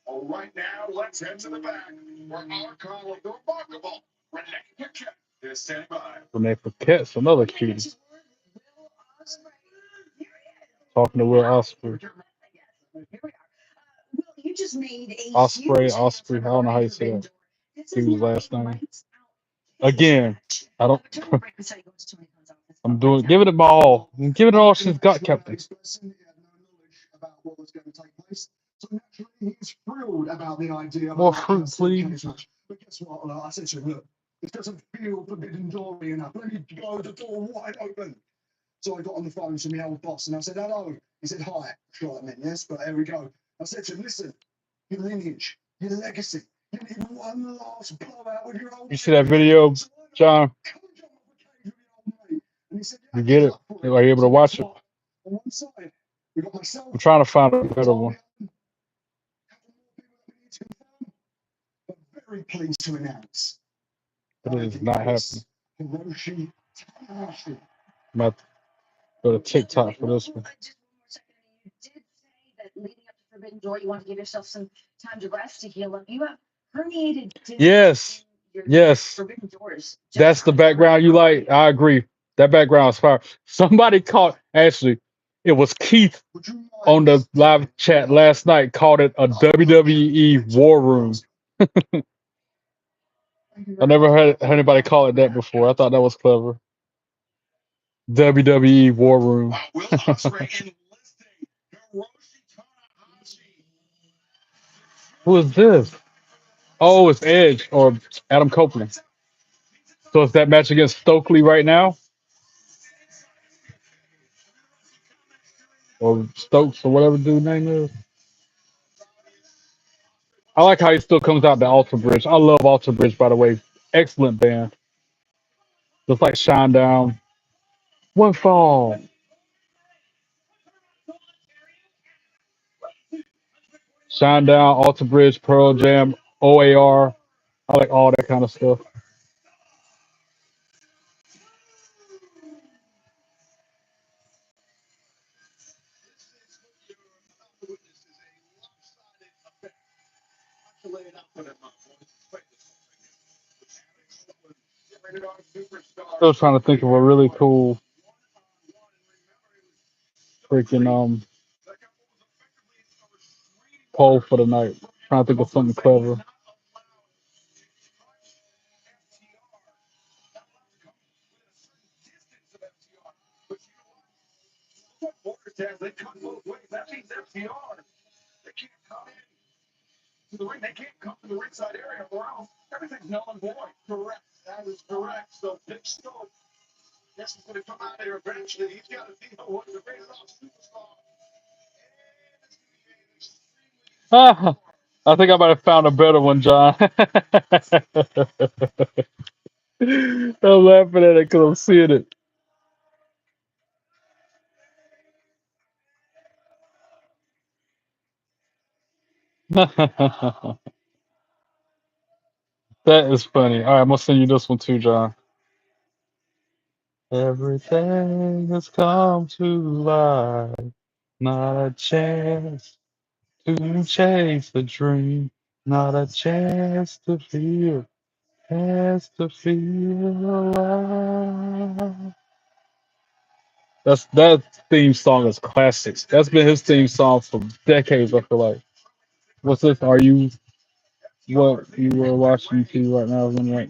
All right, now let's head to the back where our call of the remarkable Renee Kitchen is standing by. Renee Paquette's another cutie. Talking to Will Osprey. You just made a Osprey. I don't know how you say that. He was last name. Again, I don't. I'm doing, giving it my all. I'm giving it all she's got, Captain. About what was going to take place. So naturally, he's thrilled about the idea. More fruit, please. But guess what? I said to him, look, this doesn't feel forbidden door enough. Let me blow the door wide open. So I got on the phone to my old boss and I said, hello. He said, hi. Sure, I meant yes, but there we go. I said to him, listen, your lineage, your legacy, you need one last blowout with your old. You see that video, John? You get it? Are you able to watch it? On one side, we got myself. I'm trying to find a better one. Very pleased to announce. But it is not happening. Hiroshi Tanahashi. I'm about to go to TikTok for this one. Just one more second. You did say that leading up to Forbidden Door, you want to give yourself some time to rest, to heal up. You have herniated discs Yes. in your Yes. Forbidden Doors. That's the background you like. I agree. That background is fire. Somebody called, actually, it was Keith on the live chat last night, called it a WWE war room. I never heard anybody call it that before. I thought that was clever. WWE war room. Who is this? Oh, it's Edge or Adam Copeland. So it's that match against Stokely right now? Or Stokes or whatever dude's name is. I like how he still comes out the Alter Bridge. I love Alter Bridge, by the way. Excellent band. Just like Shine Down. One Fall. Shine Down, Alter Bridge, Pearl Jam, OAR. I like all that kind of stuff. Still trying to think of a really cool freaking poll for the night. Trying to think of something clever. They come both ways. That means FTR. They can't come in to the ring. They can't come to the ringside area or else everything's null and void. Correct. That is correct. So Big Stoke, this is going to come out there eventually. He's got to deal with the rated off superstar. Ah, I think I might have found a better one, John. I'm laughing at it because I'm seeing it. That is funny. All right, I'm gonna send you this one too, John. Everything has come to life, not a chance to chase a dream, not a chance to feel alive. That theme song is classic. That's been his theme song for decades. I feel like. What's this? Are you what you were watching TV right now? Right?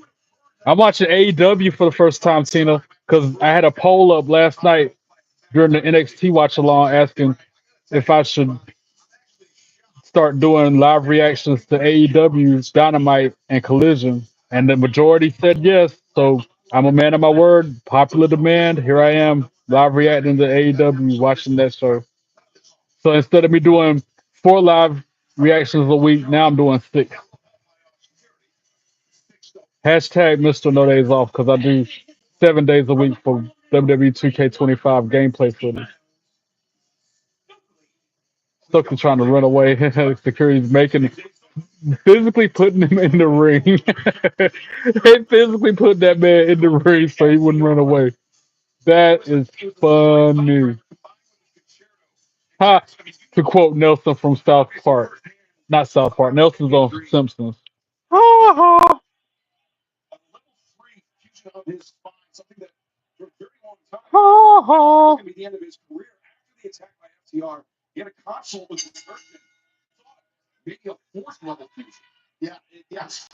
I'm watching AEW for the first time, Tina, because I had a poll up last night during the NXT watch along asking if I should start doing live reactions to AEW's Dynamite and Collision, and the majority said yes. So I'm a man of my word. Popular demand. Here I am, live reacting to AEW, watching that show. So instead of me doing 4 live reactions a week, now I'm doing 6. Hashtag Mr. No Days Off because I do 7 days a week for WWE 2K25 gameplay footage. Stoke is trying to run away. Security's making physically putting him in the ring. They physically put that man in the ring so he wouldn't run away. That is funny. Ha! To quote Nelson from South Park. Not South Park. Nelson's on Simpsons. Ha ha! Ha ha! Yeah, yes.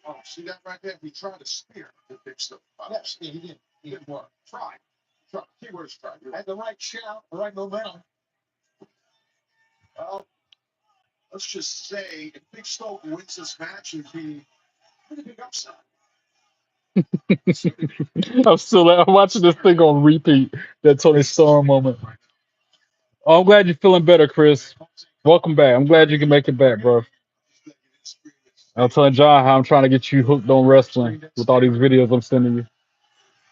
Oh, see that right there? He tried to spear the big stuff. Yes, he did. He did work. Try. Try. Keyword is try. Had the right shout, the right momentum. Well, let's just say if Big Stoke wins this match, it'd be pretty big upside. I'm watching this thing on repeat. That Tony Storm moment. Oh, I'm glad you're feeling better, Chris. Welcome back. I'm glad you can make it back, bro. I'm telling John how I'm trying to get you hooked on wrestling with all these videos I'm sending you.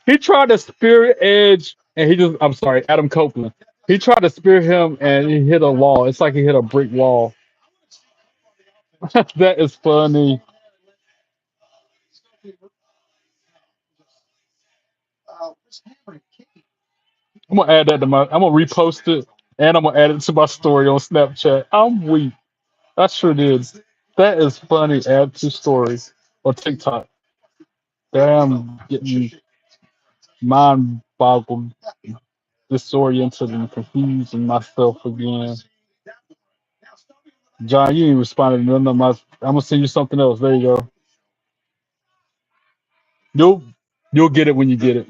He tried to spear Edge, and I'm sorry, Adam Copeland. He tried to spear him, and he hit a wall. It's like he hit a brick wall. That is funny. I'm gonna add that to I'm gonna repost it, and I'm gonna add it to my story on Snapchat. I'm weak. I sure did. That is funny. Add to stories or TikTok. Damn, getting mind boggled, disoriented, and confusing myself again. John, you ain't responded to none of my. I'm gonna send you something else. There you go. You'll you'll get it when you get it.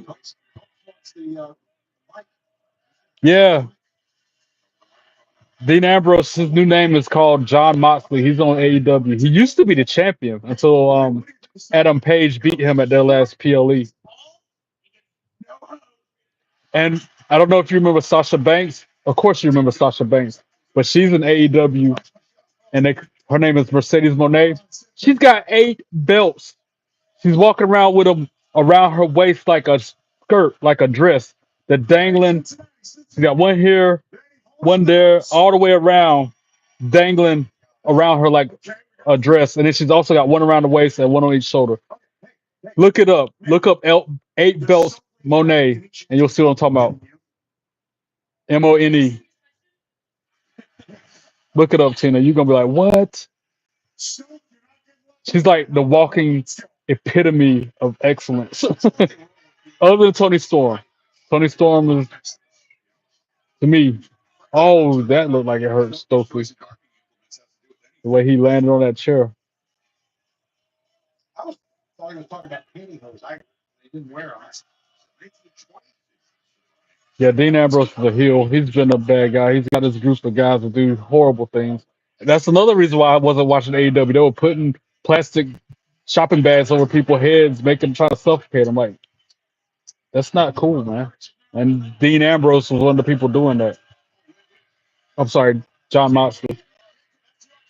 Yeah, Dean Ambrose. His new name is called John Moxley. He's on AEW. He used to be the champion until Adam Page beat him at their last PLE. And I don't know if you remember Sasha Banks. Of course you remember Sasha Banks, but she's in AEW, and her name is Mercedes Moné. She's got 8 belts. She's walking around with them around her waist like a skirt, like a dress. The dangling. She got one here, one there, all the way around, dangling around her like a dress. And then she's also got one around the waist and one on each shoulder. Look it up. Look up 8 belts Monet, and you'll see what I'm talking about. Mone. Look it up, Tina. You're gonna be like, what? She's like the walking epitome of excellence. Other than Tony Storm. Tony Storm is to me. Oh, that looked like it hurt Stokely. The way he landed on that chair. Yeah, Dean Ambrose is a heel. He's been a bad guy. He's got this group of guys that do horrible things. That's another reason why I wasn't watching AEW. They were putting plastic shopping bags over people's heads, making them try to suffocate them. Like, that's not cool, man. And Dean Ambrose was one of the people doing that. I'm sorry, John Moxley.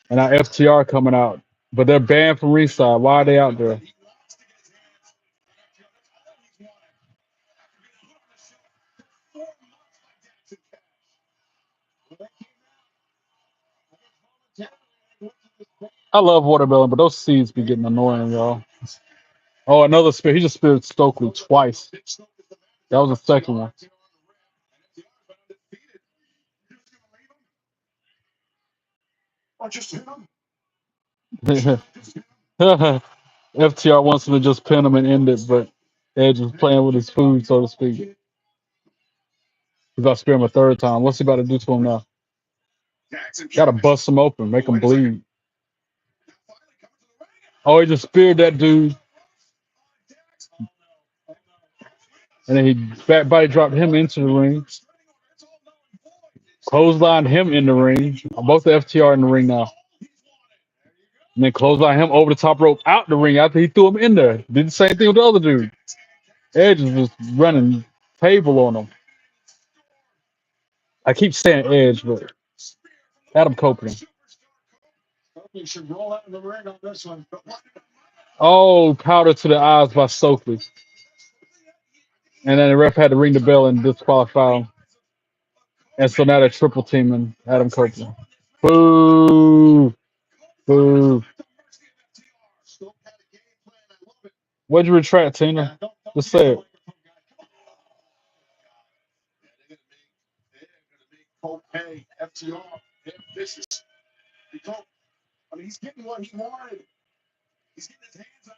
And now FTR coming out. But they're banned from ringside. Why are they out there? I love watermelon, but those seeds be getting annoying, y'all. Oh, another spear. He just speared Stokely twice. That was the second one. I just hit him. FTR wants him to just pin him and end it, but Edge is playing with his food, so to speak. He's about to spear him a third time. What's he about to do to him now? Gotta bust him open, make him bleed. Oh, he just speared that dude. And then he back body dropped him into the ring. Clotheslined him in the ring. Both the FTR in the ring now. And then clothesline him over the top rope out the ring after he threw him in there. Did the same thing with the other dude. Edge is just running table on him. I keep saying Edge, but Adam Copeland. Should roll out in the ring on this one. Oh, powder to the eyes by Stokely. And then the ref had to ring the bell and disqualify him. And so now they're triple teaming Adam Copeland. Boo! Boo! What'd you retract, Tina? Just say it. Hey, FTR, they're vicious. I mean, he's getting what he wanted. He's getting his hands on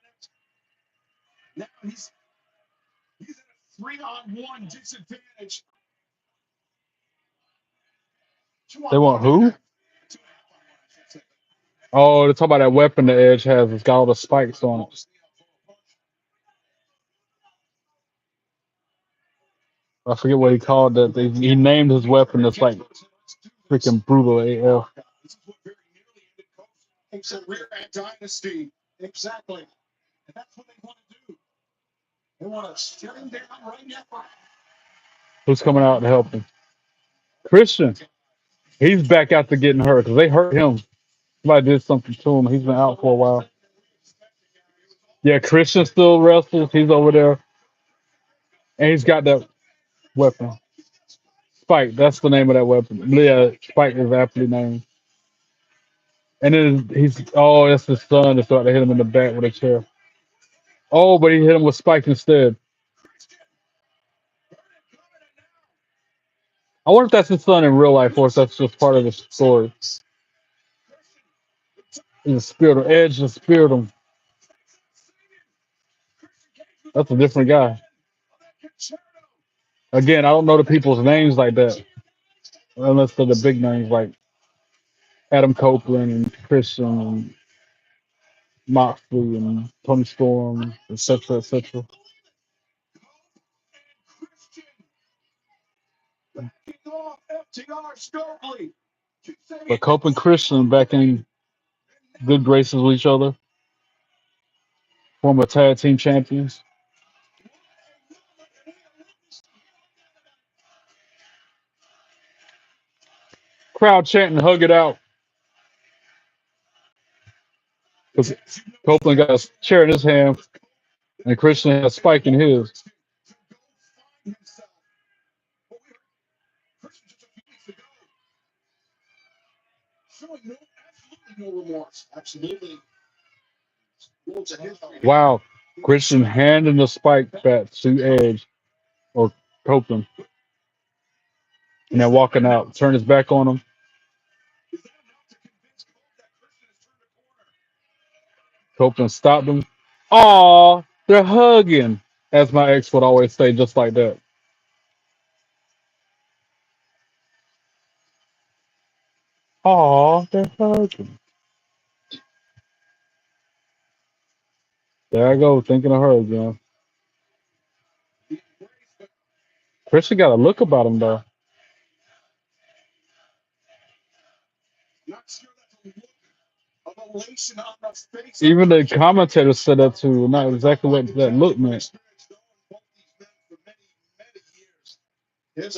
it. Now he's in a 3-on-1 disadvantage. They want who? Oh, they're talking about that weapon the Edge has. It's got all the spikes on it. I forget what he called that. He named his weapon. It's like freaking brutal AF. It's a rear end dynasty. Exactly. And that's what they want to do. They want to shut him down right now. Who's coming out to help him? Christian. He's back after getting hurt because they hurt him. Somebody did something to him. He's been out for a while. Yeah, Christian still wrestles. He's over there. And he's got that weapon. Spike, that's the name of that weapon. Yeah, Spike is aptly named. And then that's his son that started to hit him in the back with a chair. Oh, but he hit him with Spike instead. I wonder if that's his son in real life or if that's just part of the story. He just speared him. Edge just speared him. That's a different guy. Again, I don't know the people's names like that. Unless they're the big names like Adam Copeland and Christian and Mosley and Tony Storm, etc., etc. But Cope and Christian back in good graces with each other, former tag team champions. Crowd chanting, hug it out. Because Copeland got a chair in his hand and Christian had a spike in his. Wow. Christian handing the spike back to Edge or Copeland. And then walking out, turn his back on him. Copeland stopped him. Aw, they're hugging. As my ex would always say, just like that. Aw, they're hugging. There I go, thinking of her again. Christian got a look about him, though. Even the commentator said that too. Not exactly what that look meant. In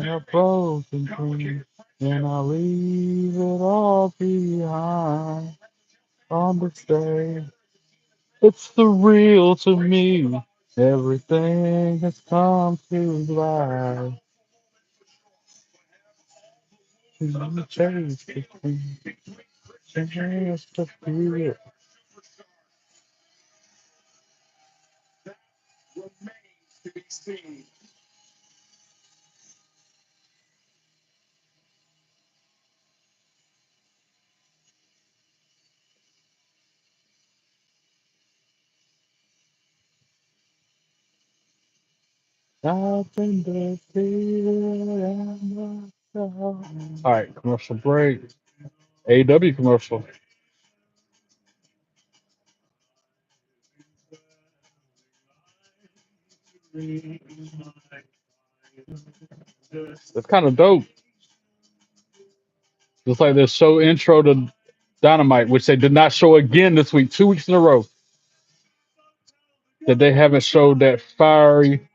a broken dream, and I leave it all behind on the stage. It's surreal to me. Everything has come to life. You chase the thing, chase the fear. Remains to be seen. I've been defeated and myself. All right, commercial break. AEW commercial. It's kind of dope. Just like this show intro to Dynamite, which they did not show again this week, 2 weeks in a row, that they haven't showed that fiery,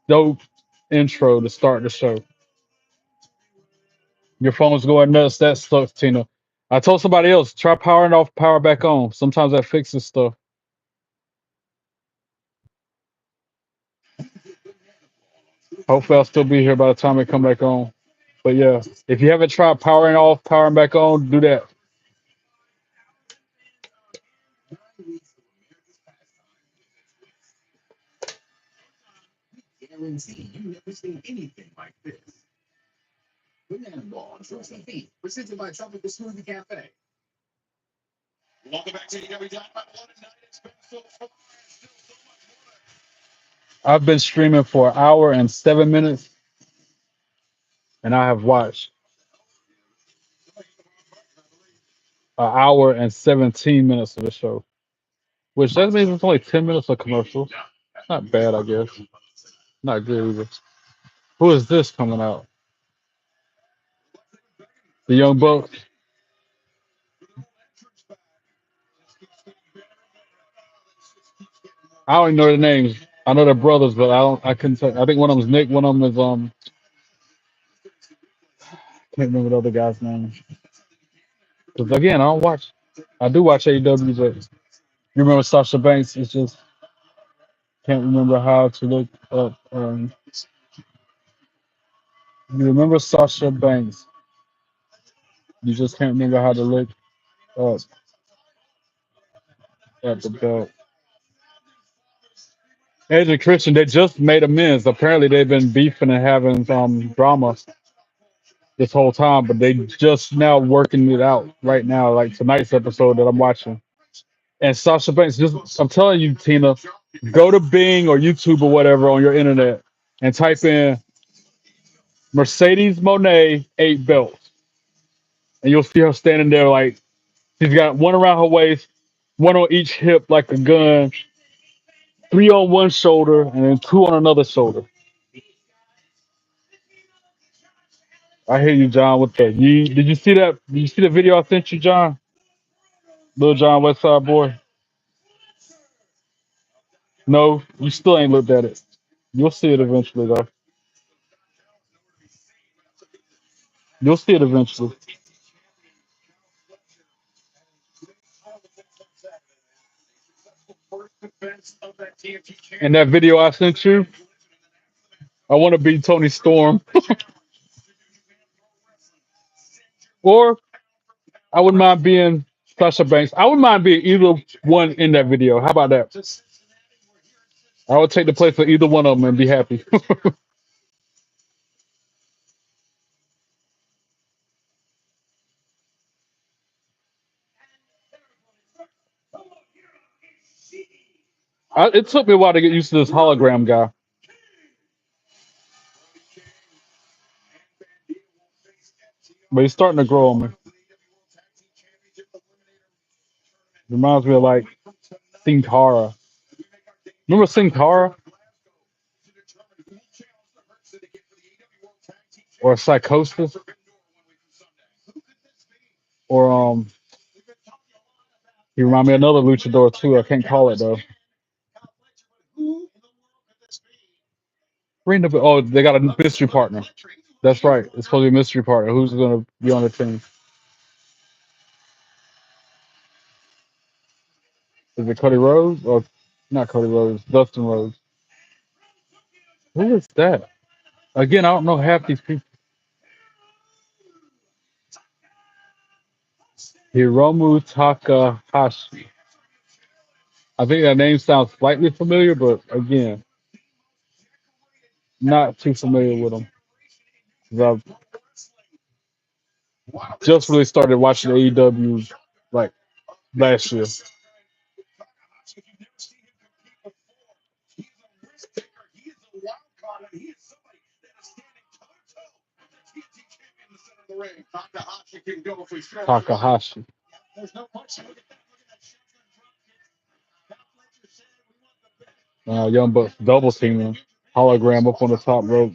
dope intro to start the show. Your phone's going nuts. That sucks, Tina. I told somebody else, try powering off, power back on. Sometimes that fixes stuff. Hopefully, I'll still be here by the time it come back on. But yeah, if you haven't tried powering off, powering back on, do that. Guarantee you never seen anything like this. Banana balls, roasted beef, presented by Tropical Smoothie Cafe. Welcome back to AEW Dynamite. What a night it's been so far. Still so much more. I've been streaming for an hour and 7 minutes, and I have watched an hour and 17 minutes of the show, which that means it's only 10 minutes of commercials. Not bad, I guess. Not good either. Who is this coming out? The Young Bucks. I don't even know their names. I know they're brothers, but I don't. I couldn't tell. I think one of them is Nick. One of them is Can't remember the other guy's name. Because again, I don't watch. I do watch AEW, but you remember Sasha Banks? It's just can't remember how to look up. You remember Sasha Banks? You just can't remember how to look up at the belt. Edge and Christian, they just made amends. Apparently, they've been beefing and having drama this whole time, but they just now working it out right now, like tonight's episode that I'm watching. And Sasha Banks, just I'm telling you, Tina, go to Bing or YouTube or whatever on your internet and type in Mercedes Moné 8 belts, and you'll see her standing there like she's got one around her waist, one on each hip like a gun, three on one shoulder, and then two on another shoulder. I hear you, John. With the did you see that? Did you see the video I sent you, John? Little John Westside Boy. No, you still ain't looked at it. You'll see it eventually, though. You'll see it eventually. First defense of that TNT And that video I sent you, I want to be Tony Storm, or I wouldn't mind being Sasha Banks. I wouldn't mind being either one in that video. How about that? I would take the place for either one of them and be happy. It took me a while to get used to this hologram guy, but he's starting to grow on me. Reminds me of like Sin Cara. Remember Sin Cara or Psychosis or he remind me of another luchador too. I can't call it though. Ring the bell. Oh, they got a mystery partner. That's right. It's supposed to be a mystery partner. Who's going to be on the team? Is it Cody Rhodes or not Cody Rhodes? Dustin Rhodes. Who is that? Again, I don't know half these people. Hiromu Takahashi. I think that name sounds slightly familiar, but again, not too familiar with him. 'Cause I've just really started watching AEW like last year. Takahashi. Young Bucks double teaming. Hologram up on the top rope.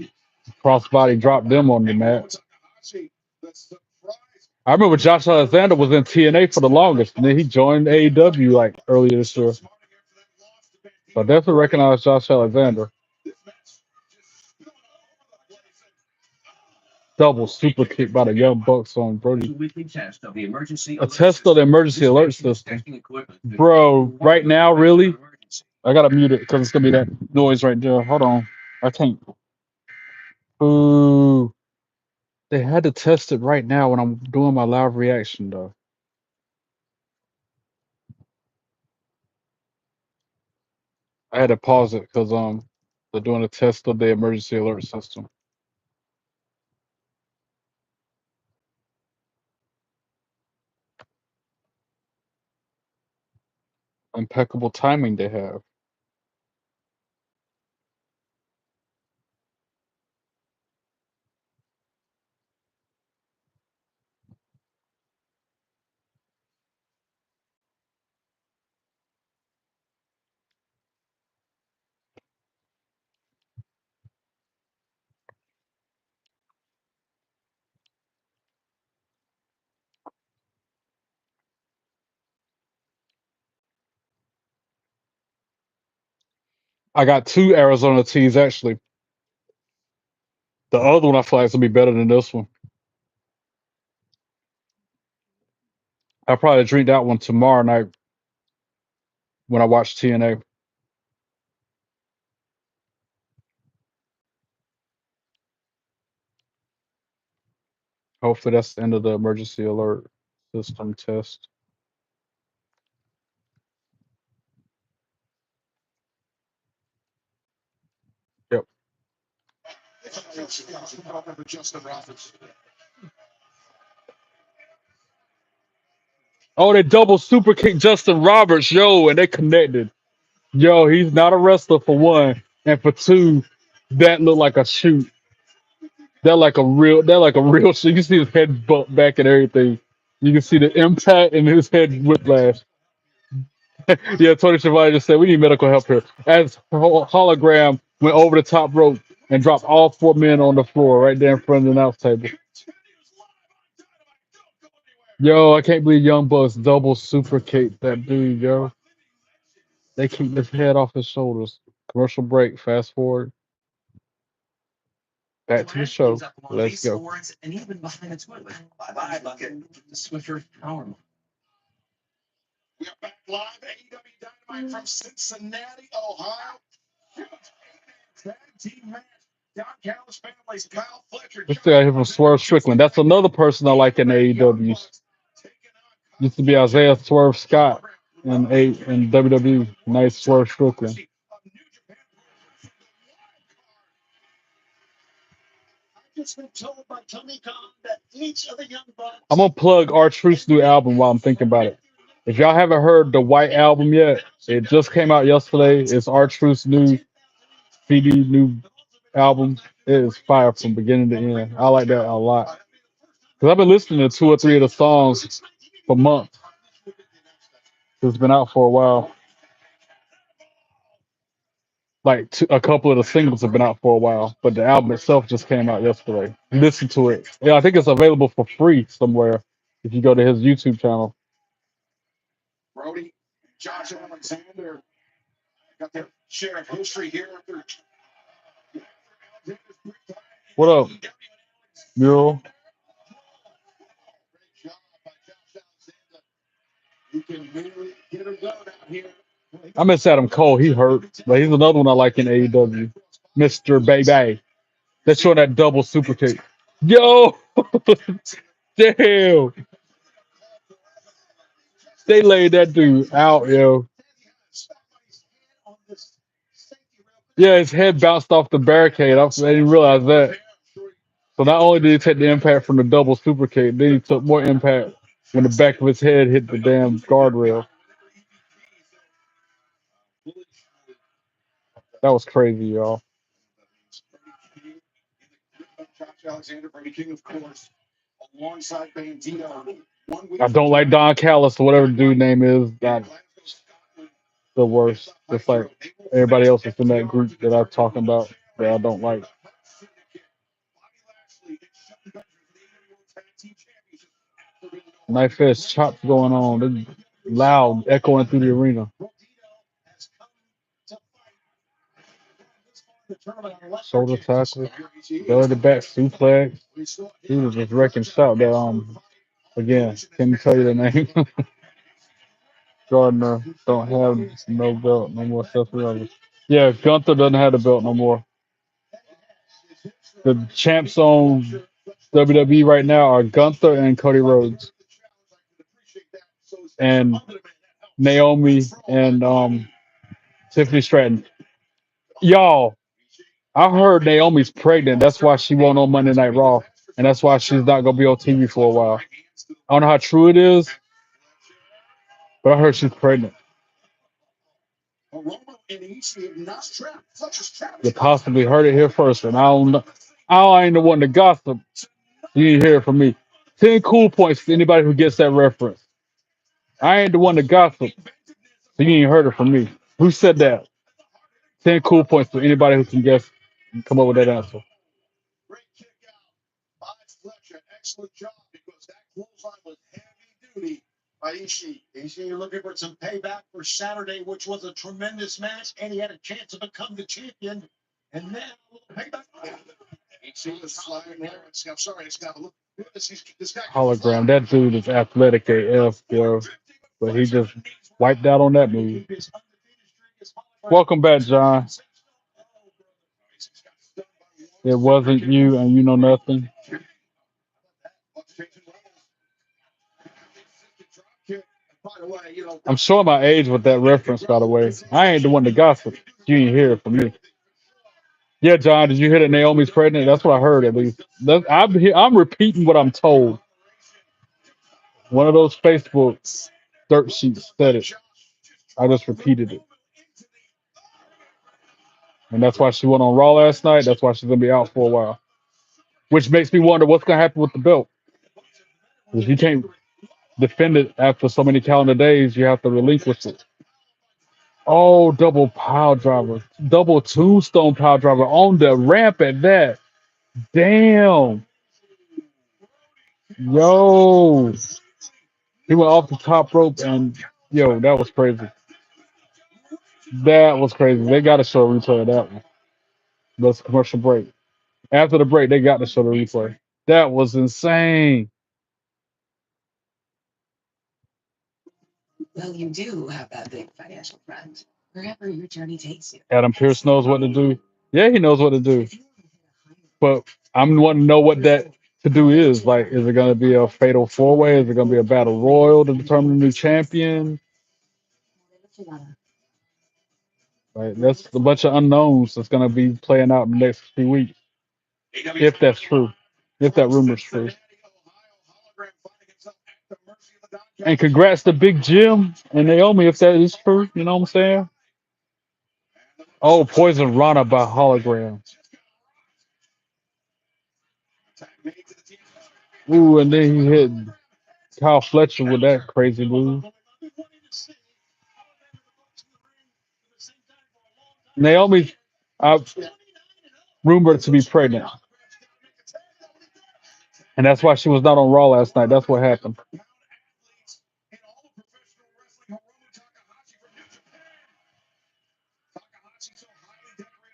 Crossbody dropped them on the mat. I remember Josh Alexander was in TNA for the longest, and then he joined AEW like earlier this year. So I definitely recognize Josh Alexander. Double super kick by the Young Bucks on Brody. A test of the emergency alert system. Bro, right now, really? I gotta mute it because it's gonna be that noise right there. Hold on. I can't. Ooh. They had to test it right now when I'm doing my live reaction though. I had to pause it because they're doing a test of the emergency alert system. Impeccable timing they have. I got two Arizona teas actually. The other one I feel like is gonna be better than this one. I'll probably drink that one tomorrow night when I watch TNA. Hopefully that's the end of the emergency alert system test. Yep. Oh, they double super kick Justin Roberts, yo, and they connected. Yo, he's not a wrestler for one, and for two, that looked like a shoot. They're like a real shoot. You can see his head butt back and everything. You can see the impact in his head whiplash. Yeah, Tony Schiavone just said we need medical help here. As Hologram went over the top rope and dropped all four men on the floor right there in front of the announce table. Yo, I can't believe Young Bucks double super kick that dude, yo. They keep his head off his shoulders. Commercial break, fast forward. Back to the show. Let's go. And even behind its wood. Bye-bye, bucket. The Swiffer Power. We are back live. AEW Dynamite from Cincinnati, Ohio. Tag team match. Don Callis families, Kyle Fletcher. Let's see, I hear from Swerve Strickland. That's another person I like in AEW. Used to be Isaiah Swerve Scott in WWE. Nice Swerve Strickland. I'm gonna plug R-Truth's new album while I'm thinking about it. If y'all haven't heard the White album yet, it just came out yesterday. It's R-Truth's new CD, new album. It is fire from beginning to end. I like that a lot. Because I've been listening to two or three of the songs for months. It's been out for a while. Like a couple of the singles have been out for a while, but the album itself just came out yesterday. Listen to it. Yeah, I think it's available for free somewhere if you go to his YouTube channel. Brody, Josh Alexander got their share of history here. What up, Mural? You can really get her done out here. I miss Adam Cole. He hurt, but he's another one I like in AEW. Mr. Baby. That's showing that double super kick. Yo, damn, they laid that dude out, yo. Yeah, his head bounced off the barricade. I didn't realize that. So not only did he take the impact from the double super kick, then he took more impact when the back of his head hit the damn guardrail. That was crazy, y'all. Alexander Brody King, of course, alongside Bandito. I don't like Don Callis or whatever the dude name is. That's the worst. Just like everybody else that's in that group that I'm talking about that I don't like. Knife fist chops going on. They're loud, echoing through the arena. Shoulder tackle, belly to back suplex. He was just wrecking shop that again, can you tell you the name? Gardner don't have no belt no more. Seth Rollins. Yeah, Gunther doesn't have the belt no more. The champs on WWE right now are Gunther and Cody Rhodes. And Naomi and Tiffany Stratton. Y'all, I heard Naomi's pregnant. That's why she won't on Monday Night Raw. And that's why she's not gonna be on TV for a while. I don't know how true it is, but I heard she's pregnant. You possibly heard it here first, and I don't know. I ain't the one to gossip. You didn't hear it from me. 10 cool points for anybody who gets that reference. I ain't the one to gossip, so you ain't heard it from me. Who said that? 10 cool points for anybody who can guess and come up with that answer. Great kick out by Fletcher. Excellent job because that clothesline was heavy duty by Ishii. Ishii looking for some payback for Saturday, which was a tremendous match, and he had a chance to become the champion. And then a little payback. Ishii is flying there. I'm sorry, it's got to look. This guy Hologram. That dude is athletic AF, yo. But he just wiped out on that move. Welcome back, John. It wasn't you, and you know nothing. I'm showing my age with that reference, by the way. I ain't the one to gossip. You ain't hear it from me. Yeah, John, did you hear that Naomi's pregnant? That's what I heard, at least. I'm repeating what I'm told. One of those Facebook dirt sheets said it. I just repeated it. And that's why she went on Raw last night. That's why she's going to be out for a while. Which makes me wonder what's going to happen with the belt. If you can't defend it after so many calendar days, you have to relinquish it. Oh, double pile driver. Double tombstone pile driver on the ramp at that. Damn. Yo. He went off the top rope and, yo, that was crazy. That was crazy. They got to show a replay of that one. That's a commercial break. After the break, they got to show the replay. That was insane. Well, you do have that big financial friend. Wherever your journey takes you. Adam Pearce knows what to do. Yeah, he knows what to do. But I'm wanting to know what that to do is. Like, is it going to be a fatal four way? Is it going to be a battle royal to determine the new champion? Like, that's a bunch of unknowns that's going to be playing out in the next few weeks. If that's true. If that rumor's true. And congrats to Big Jim and Naomi if that is true. You know what I'm saying? Oh, Poison Rana by Hologram. Ooh, and then he hit Kyle Fletcher with that crazy move. Naomi's rumored to be pregnant. And that's why she was not on Raw last night. That's what happened.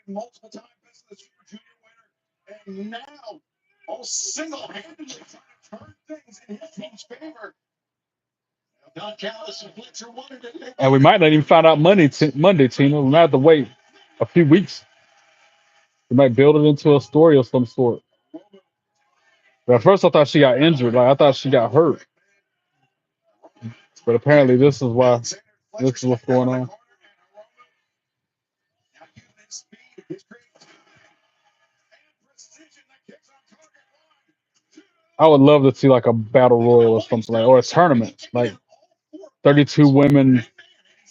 Multiple times the Super Junior winner, and now all single-handedly trying to turn things in his team's favor. And we might not even find out Monday, Tina. We might have to wait a few weeks. We might build it into a story of some sort. But at first, I thought she got injured. Like I thought she got hurt. But apparently, this is why. This is what's going on. I would love to see like a battle royal or something like, or a tournament, like 32 women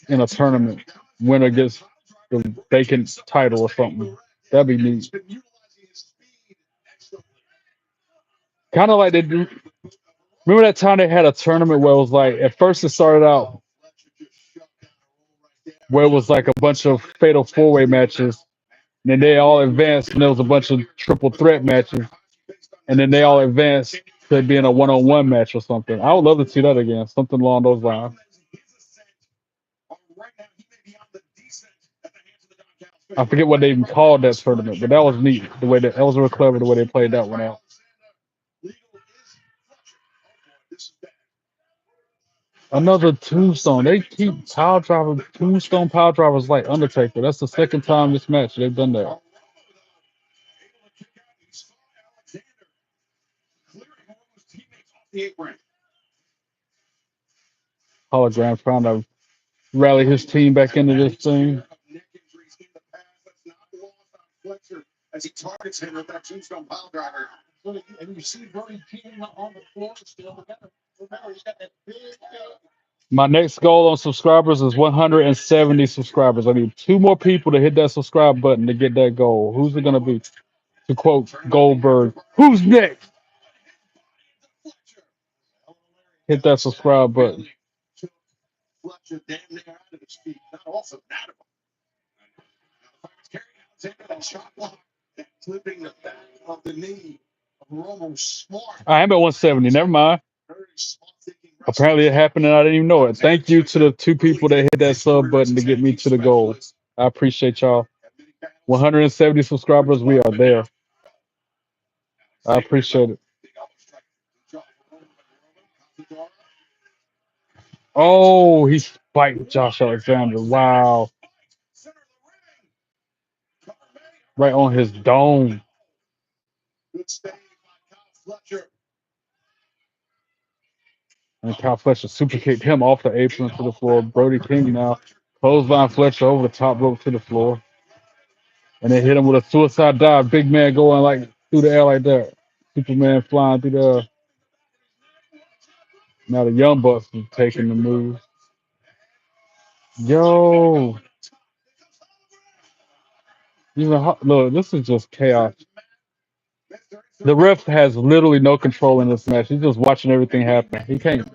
in a tournament. Winner gets the vacant title or something. That'd be neat. Kind of like they do. Remember that time they had a tournament where it was like at first it started out where it was like a bunch of fatal four-way matches, and then they all advanced, and there was a bunch of triple threat matches, and then they all advanced to being a one-on-one match or something. I would love to see that again, something along those lines. I forget what they even called that tournament, but that was neat. The way that was real clever the way they played that one out. Another tombstone. They keep tombstone power drivers like Undertaker. That's the second time this match they've done that. Hologram trying to rally his team back into this thing. As he targets him with that tombstone pile driver. And you see Brody peeing on the floor still. Remember, he's got that big. My next goal on subscribers is 170 subscribers. I need 2 more people to hit that subscribe button to get that goal. Who's it going to be? To quote Goldberg, who's next? Hit that subscribe button. I am at 170. Never mind. Apparently it happened and I didn't even know it. Thank you to the 2 people that hit that sub button to get me to the goal. I appreciate y'all. 170 subscribers, we are there. I appreciate it. Oh, he spiked Josh Alexander. Wow. Right on his dome. And Kyle Fletcher super kicked him off the apron to the floor. Brody King now clothesline Fletcher over the top rope to the floor. And they hit him with a suicide dive. Big man going like through the air like that. Superman flying through the air. Now the Young Bucks is taking the move. Yo. Look, this is just chaos. The ref has literally no control in this match. He's just watching everything happen. He can't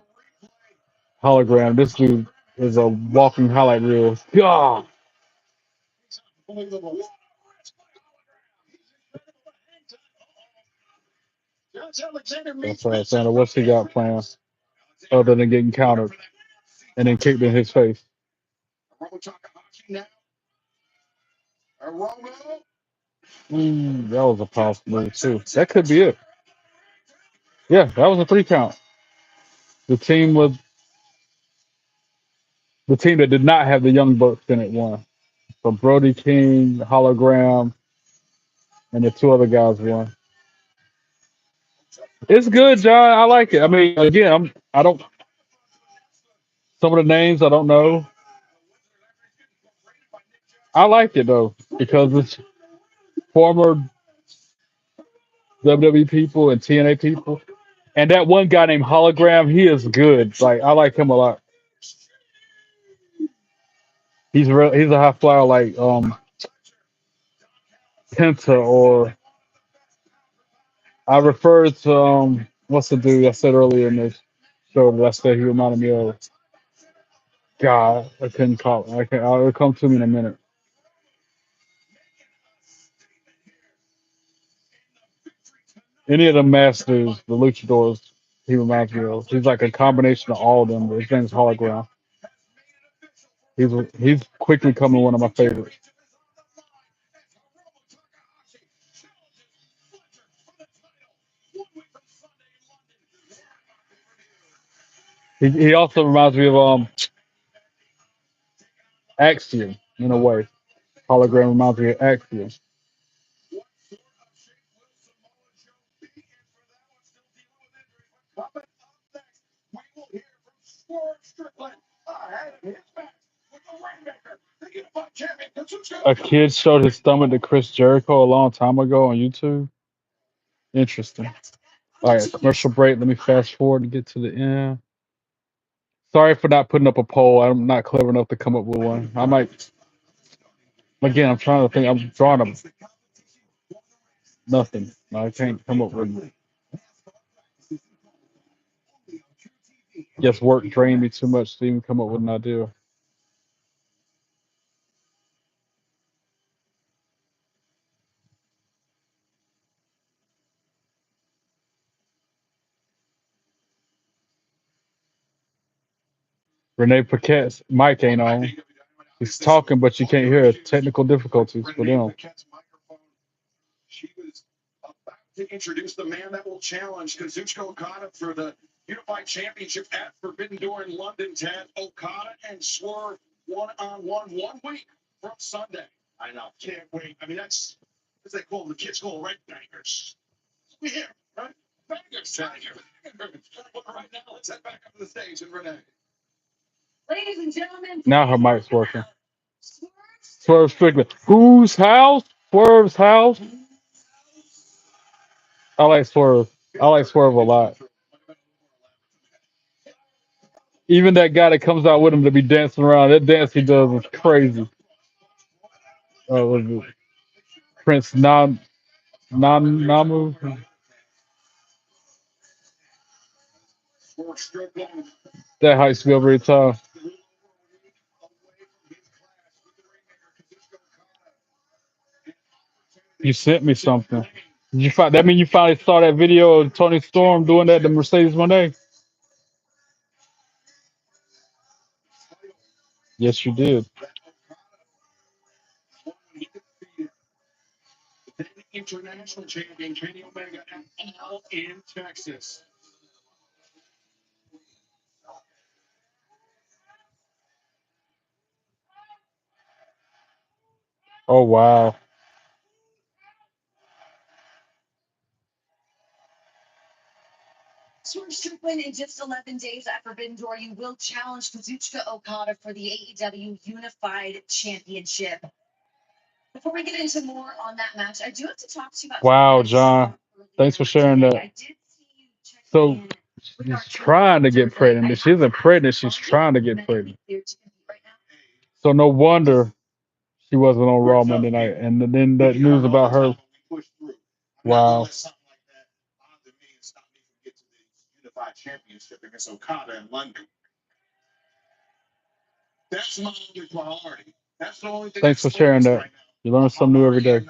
hologram. This dude is a walking highlight reel. God. That's what I'm saying. What's he got planned other than getting countered and then kicked in his face? That was a powerful move too. That could be it. Yeah, that was a 3 count. The team that did not have the Young Bucks in it won. So Brody King, Hologram, and the 2 other guys won. It's good, John. I like it. I mean, again, I don't. Some of the names I don't know. I like it though because it's former WWE people and TNA people, and that one guy named Hologram. He is good. Like I like him a lot. He's a high flyer like Penta or I referred to what's the dude I said earlier in this show that I said he reminded me of. God, I couldn't call it. It'll come to me in a minute. Any of the masters, the luchadors, he reminds me of. He's like a combination of all of them. But his name's Hologram. He's quickly becoming one of my favorites. He also reminds me of Axiom in a way. Hologram reminds me of Axiom. Coming up next, we will hear from Swerve Strickland ahead of his match with the Rainmaker, the Unified Champion, Kazuchika. A kid showed his stomach to Chris Jericho a long time ago on YouTube. Interesting. All right, commercial break. Let me fast forward and get to the end. Sorry for not putting up a poll. I'm not clever enough to come up with one. I might. Again, I'm trying to think. I'm drawing them. Nothing. I can't come up with. Yes, work drained me too much to even come up with an idea. Renee Paquette's mic ain't on. He's talking, but you can't hear it. Technical difficulties for them. She was about to introduce the man that will challenge Kazuchika Okada for the Unified Championship at Forbidden Door in London, Ted. Okada and Swerve one-on-one 1 week from Sunday. I know, can't wait. I mean, that's, as they call them, the kids call right bangers. We hear, right? Bangers, bangers. But right now, let's head back up to the stage and Renee. Ladies and gentlemen. Now her mic's working. Swerve Strickland. Whose house? Swerve's house. I like Swerve. I like Swerve a lot. Even that guy that comes out with him to be dancing around, that dance he does is crazy. What is it? Prince Namu. That hype's me up every time. You sent me something. Did you find that mean you finally saw that video of Tony Storm doing that to Mercedes Moné? Yes, you did. International champion Kenny Omega and all in Texas. Oh wow. Swerve Strickland, in just 11 days at Forbidden Door, you will challenge Kazuchika Okada for the AEW Unified Championship. Before we get into more on that match, I do have to talk to you about. Wow, John. Thanks for sharing that. I did see you check So in she's trying to get pregnant. If she isn't pregnant, she's trying to get pregnant. So no wonder she wasn't on Raw Monday night. And then that news about her. Wow. Championship against Okada in London. That's my only priority. That's the only thing. Thanks for sharing that. You learn something new every day.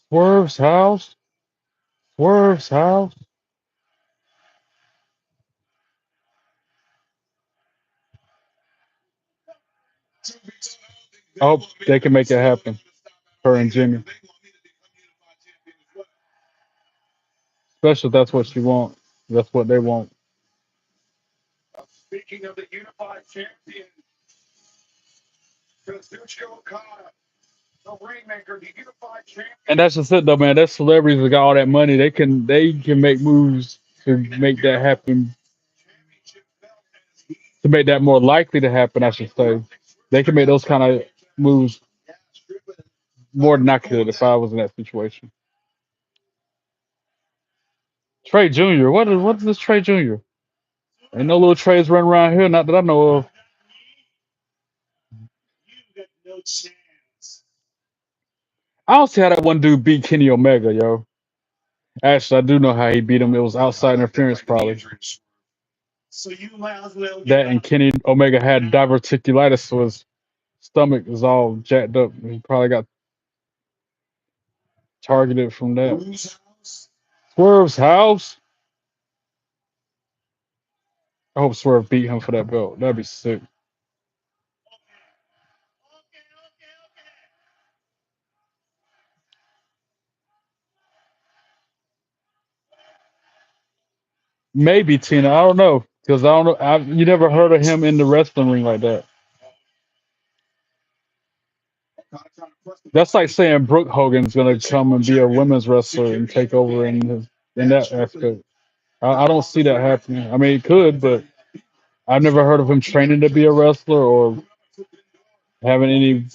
Swerve's house. Swerve's house. I hope they can make it happen. Her and Jimmy. Especially if that's what she wants. That's what they want. Speaking of the unified champion, Kazuchika Okada, the Rainmaker, the unified champion. And that's just it though, man. That's celebrities that got all that money. They can make moves to make that happen. To make that more likely to happen, I should say. They can make those kind of moves more than I could if I was in that situation. Trey Jr. What is this Trey Jr.? Ain't no little Treys running around here, not that I know of. I don't see how that one dude beat Kenny Omega, yo. Actually, I do know how he beat him. It was outside interference, probably. So you might as well. That and Kenny Omega had diverticulitis, so his stomach is all jacked up. He probably got targeted from that. Swerve's house. I hope Swerve beat him for that belt. That'd be sick. Maybe Tina. I don't know because I don't know. You never heard of him in the wrestling ring like that. That's like saying Brooke Hogan's gonna come and be a women's wrestler and take over in that aspect. I don't see that happening. I mean, it could, but I've never heard of him training to be a wrestler or having any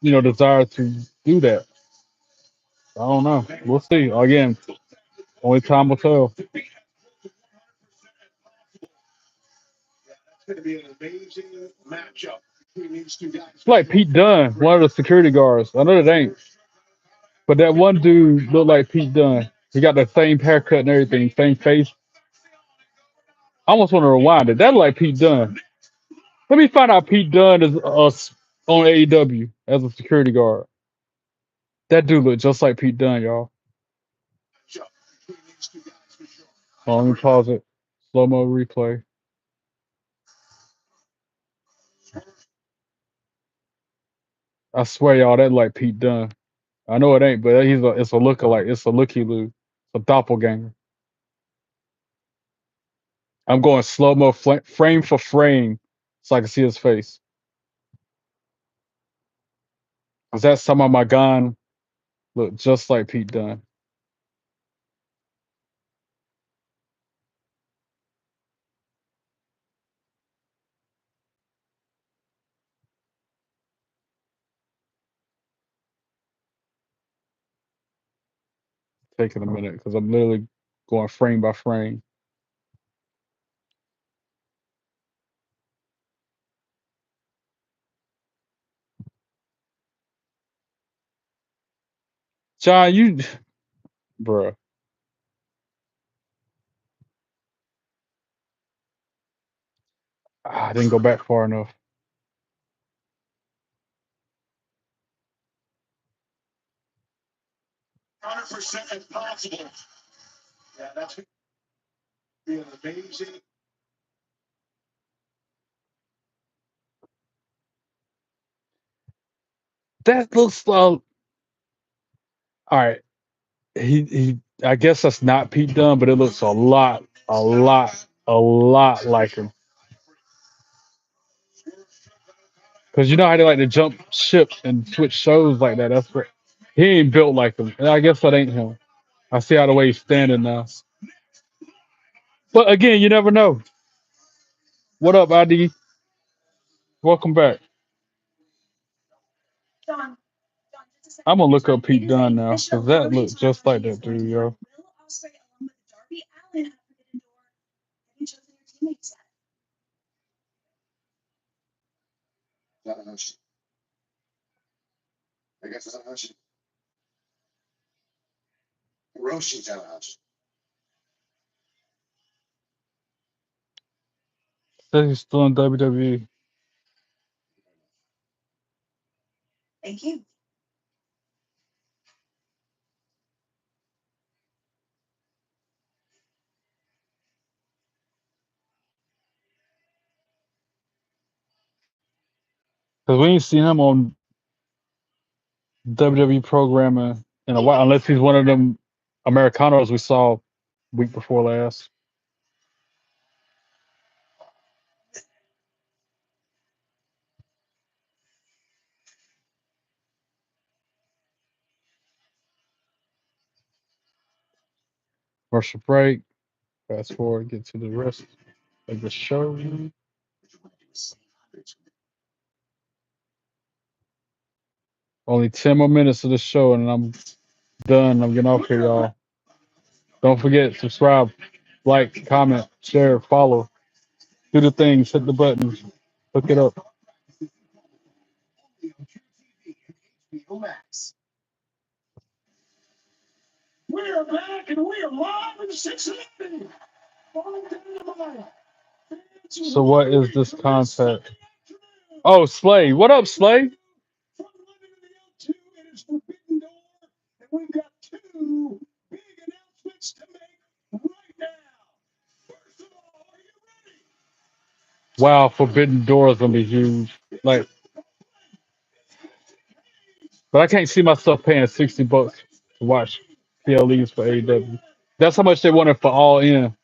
desire to do that. I don't know. We'll see. Again, only time will tell. It's going to be an amazing matchup between these two guys. It's like Pete Dunne, one of the security guards. I know it ain't, but that one dude looked like Pete Dunne. He got the same haircut and everything, same face. I almost want to rewind it. That look like Pete Dunne. Let me find out Pete Dunne is on AEW as a security guard. That dude look just like Pete Dunne, y'all. Hold on, let me pause it. Slow mo replay. I swear, y'all, that like Pete Dunne. I know it ain't, but it's a lookalike. It's a looky loo. It's a doppelganger. I'm going slow mo frame for frame so I can see his face. Is that some of my gun look just like Pete Dunne? Taking a minute because I'm literally going frame by frame. John, bruh. I didn't go back far enough. 100% impossible. Yeah, that's going to be an amazing. That looks all right. He. I guess that's not Pete Dunne, but it looks a lot like him. Because you know how they like to jump ship and switch shows like that. That's what he ain't built like him. And I guess that ain't him. I see how the way he's standing now. But again, you never know. What up, ID? Welcome back. I'm gonna look up Pete Dunne now because that looks just like that dude, yo. I guess it's Tanahashi. Hiroshi Tanahashi. Says he's still in WWE. Because we ain't seen him on WWE programming in a while, unless he's one of them Americanos we saw week before last. Commercial break. Fast forward, get to the rest of the show. Only 10 more minutes of the show, and I'm done. I'm getting off here, y'all. Don't forget, subscribe, like, comment, share, follow. Do the things, hit the buttons, hook it up. We are back and we are live in Cincinnati. On Dynamite. So what is this contact? Oh, Slay. What up, Slay? From London to the L2, it is Forbidden Door, and we've got two big announcements to make right now. First of all, are you ready? Wow, Forbidden Door is gonna be huge. Like, but I can't see myself paying $60 to watch PLEs for AEW. That's how much they wanted for All In.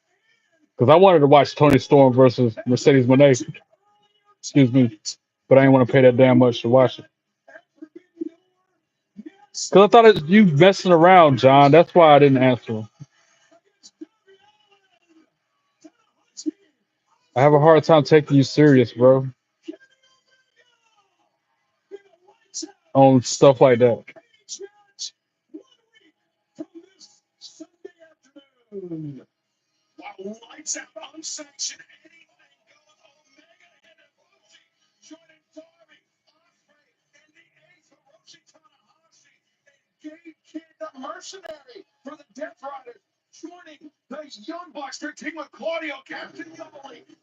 Because I wanted to watch Tony Storm versus Mercedes Moné. Excuse me. But I didn't want to pay that damn much to watch it. Because I thought it was you messing around, John. That's why I didn't answer him. I have a hard time taking you serious, bro. On stuff like that. Lights out unsanctioned Eddie joining Darby, Osprey, and the eighth Hiroshi Tanahashi, and Gabe Kidd, the mercenary for the Death Riders, joining the Young Bucks, Tekla, Claudio, Captain Yoli, and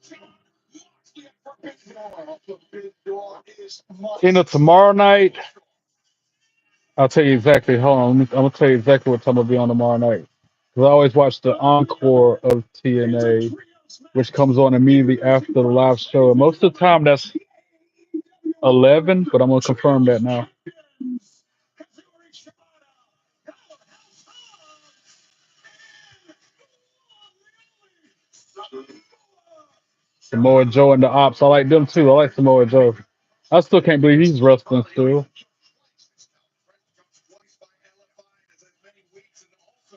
John Mosley at Forbidden Door. Forbidden Door is Tomorrow night, I'll tell you exactly. Hold on, I'm gonna tell you exactly what time I'll be on tomorrow night. Because I always watch the encore of TNA, which comes on immediately after the live show. And most of the time, that's 11, but I'm gonna confirm that now. Samoa Joe and the Opps. I like them too. I like Samoa Joe. I still can't believe he's wrestling still.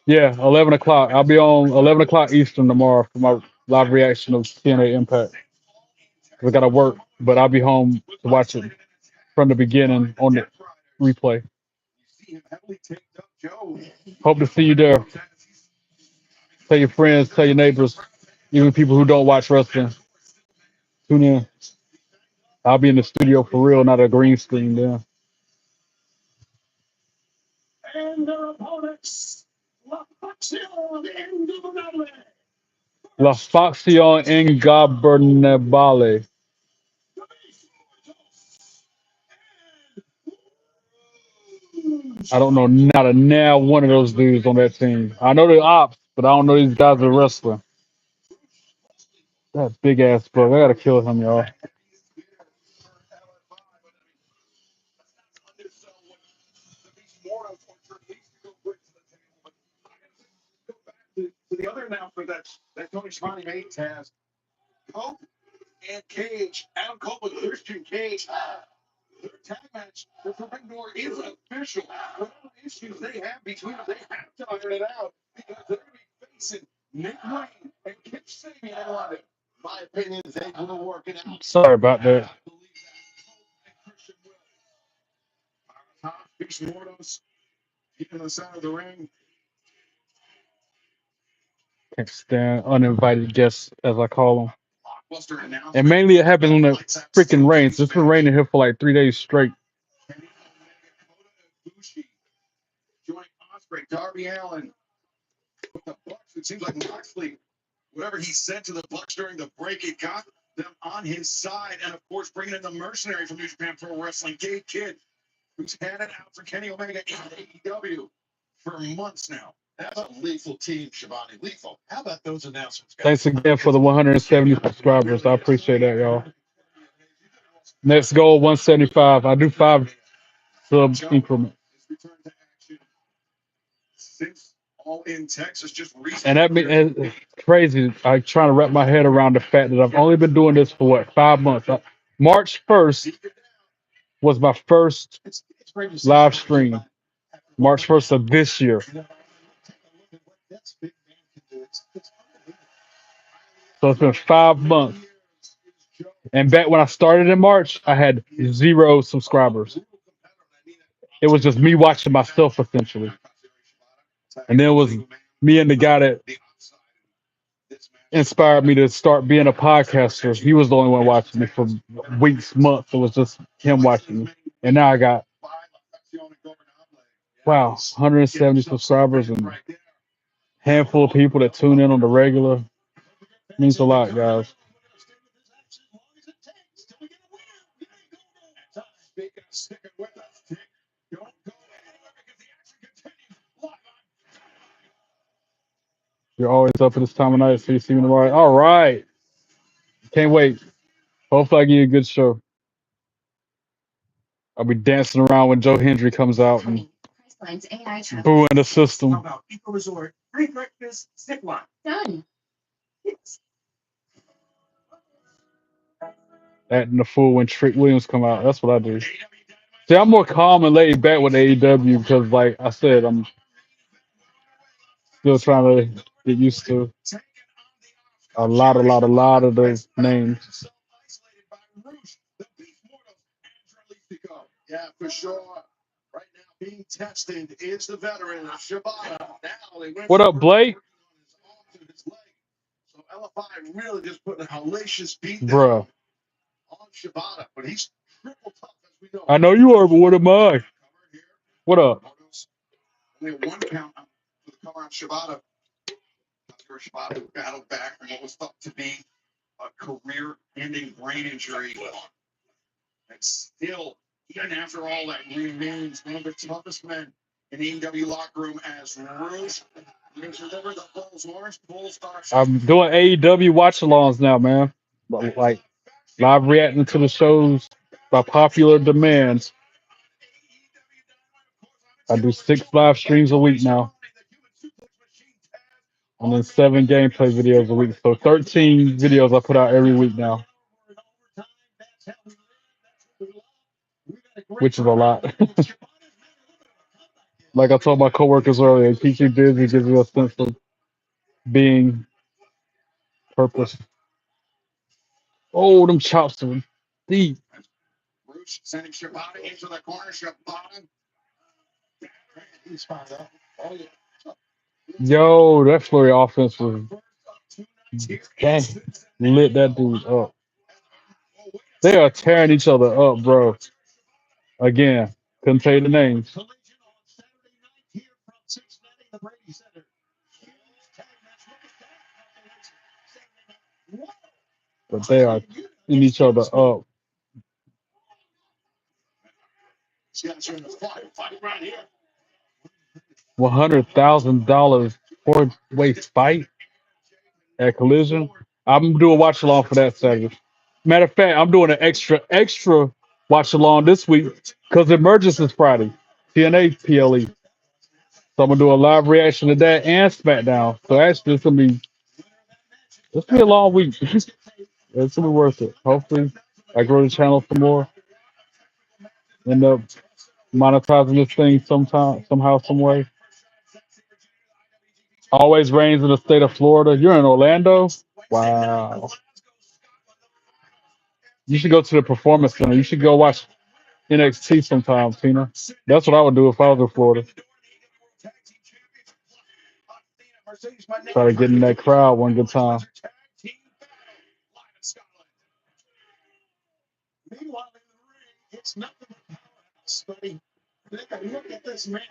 Yeah, 11 o'clock. I'll be on 11 o'clock Eastern tomorrow for my live reaction of TNA Impact. I got to work, but I'll be home to watch it from the beginning on the replay. Hope to see you there. Tell your friends, tell your neighbors, even people who don't watch wrestling. Tune in. I'll be in the studio for real, not a green screen there. and their opponents, La Facción Ingobernable. La Facción Ingobernable. I don't know not a now one of those dudes on that team. I know the Ops, but I don't know these guys are wrestling. That big ass bug. I gotta kill him, y'all. To the other announcement that Tony Schiavone made has Cope and Cage, Adam Copeland, Christian Cage. Their tag match, the Forbidden Door is official. Whatever issues they have between them, they have to iron it out because they're going to be facing Nick Wayne and Kip Sabian in London. My opinion is they will work it out. Sorry about that. Beast Mortos, keeping the center of the ring. Can't stand uninvited guests, as I call them. And mainly it happens when it freaking rains. It's been raining here for like 3 days straight. Joining Osprey, Darby Allin. With the Bucks, it seems like Moxley, whatever he said to the Bucks during the break, it got them on his side. And of course, bringing in the mercenary from New Japan Pro Wrestling, Gabe Kidd, who's had it out for Kenny Omega in AEW for months now. That's a lethal team, Schiavone. Lethal. How about those announcements, guys? Thanks again for the 170 subscribers. I appreciate that, y'all. Next goal, 175. I do 5 sub increment. Since all in Texas just recently. And that means it's crazy. I'm trying to wrap my head around the fact that I've only been doing this for what, 5 months. March 1st was my first live stream. March 1st of this year. So it's been 5 months. And back when I started in March, I had 0 subscribers. It was just me watching myself essentially. And then it was me and the guy that inspired me to start being a podcaster. He was the only one watching me for weeks, months. It was just him watching me. And now I got, 170 subscribers and a handful of people that tune in on the regular. It means a lot, guys. You're always up at this time of night, so you see me tomorrow. All right. Can't wait. Hopefully I give you a good show. I'll be dancing around when Joe Hendry comes out and booing the system. How about Eco Resort, free breakfast, zip line. Done. acting the fool when Trick Williams come out. That's what I do. See, I'm more calm and laid back with AEW because, like I said, I'm still trying to get used to a lot of those names. Yeah, for sure. Right now, being tested is the veteran Shibata. Now they went What for up, Blake? his leg. So LFI really just putting a hellacious beat down Bruh. on Shibata, but he's triple tough as we know. I know you are, but what am I? What up? Only one count for the cover on Shibata. Shibata battled back from what was thought to be a career-ending brain injury. And still, even after all that, remains one of the toughest men in the AEW locker room as Rose. Deliver the Bulls orange. Bulls are I'm doing AEW watch-alongs now, man. Like live reacting to the shows by popular demand. I do 6 live streams a week now, and then 7 gameplay videos a week. So 13 videos I put out every week now, which is a lot. Like I told my coworkers earlier, it keeps you busy, gives you a sense of being purpose. Oh, them chops are deep. Bruce sending Shibata into the corner. Shibata. He's fired up. Oh, yeah. Yo, that Flurry offense was dang, lit that dude up. They are tearing each other up, bro. Again, couldn't tell you the names, but they are in each other up. $100,000 four-way fight at Collision. I'm doing watch along for that Saturday. Matter of fact, I'm doing an extra watch along this week because Emergence is Friday. TNA PLE. So I'm gonna do a live reaction to that and SmackDown. So actually, it's gonna be a long week. It's gonna be worth it. Hopefully, I grow the channel some more. End up monetizing this thing somehow, some way. Always rains in the state of Florida. You're in Orlando? Wow. You should go to the Performance Center. You should go watch NXT sometime, Tina. That's what I would do if I was in Florida. Try to get in that crowd one good time. Meanwhile, in the ring, it's nothing but powerhouse, buddy. Look at this man.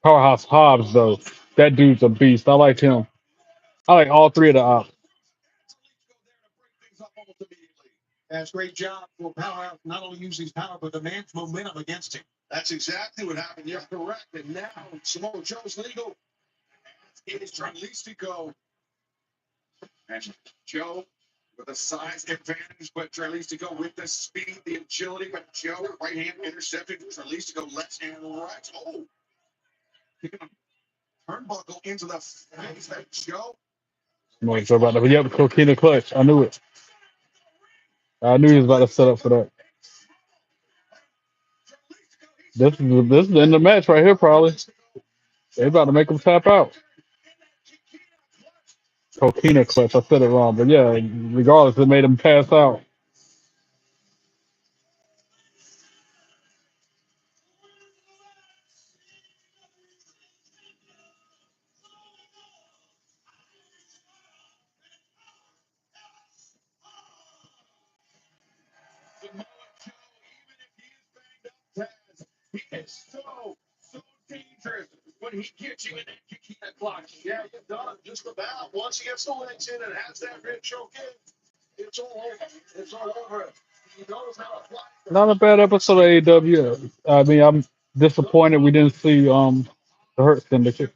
Powerhouse Hobbs, though. That dude's a beast. I like him. I like all 3 of the Opps. That's great job for Powerhouse. Not only use his power, but the man's momentum against him. That's exactly what happened. You're correct. And now Samoa Joe's legal. It is Tralistico. And Joe with a size advantage, but Tralistico with the speed, the agility. But Joe, right hand intercepted. Tralistico left hand right. Oh, turnbuckle into the face. That Joe. I'm not sure about that. But yeah, Coquina Clutch. I knew it. I knew he was about to set up for that. This is the end of the match right here, probably. They about to make him tap out. Coquina Clutch. I said it wrong, but yeah, regardless, it made him pass out. He is so dangerous when he gets you in that Kikita clock. Yeah, you're done just about. Once he gets the legs in and has that rib choke in, it's all over. It's all over. He knows how to fly. Not a bad episode of AEW. I mean, I'm disappointed we didn't see the Hurt Syndicate,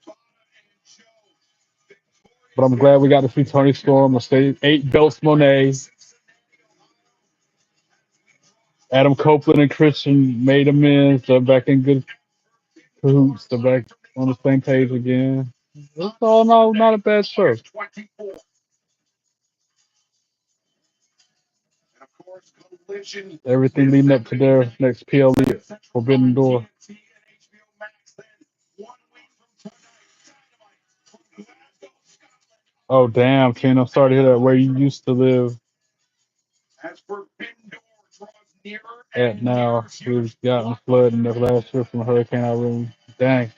but I'm glad we got to see Tony Storm, a state 8 belts Moné. Adam Copeland and Christian made amends. They're back in good cahoots. They're back on the same page again. It's all not a bad show. 24. And of course, Collision. Everything leading up to their next PLE Forbidden Door. TNT and HBO Max then. 1 week from tonight, Dynamite from Glasgow, Scotland. Oh damn, Tina, sorry to hear that. Where you used to live As Forbidden Door draws nearer at and now, nearer. we've gotten flood in the last year from Hurricane Irene. Dang,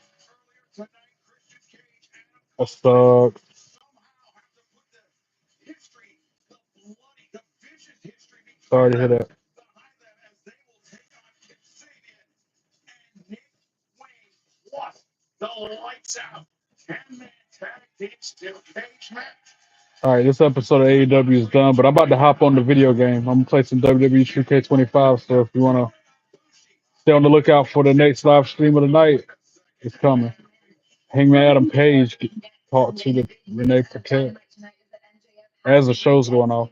Tonight, Christian Cage and that sucks. somehow have to put the history, the bloody, the vicious history Sorry between to hear them that. behind them as they will take on Kip Sabian and Nick Wayne. What? The lights out. 10-man tag team steel cage match. All right, this episode of AEW is done, but I'm about to hop on the video game. I'm gonna play some WWE 2K25. So if you wanna stay on the lookout for the next live stream of the night, it's coming. Hangman Adam Page talked to the Renee Paquette as the show's going off.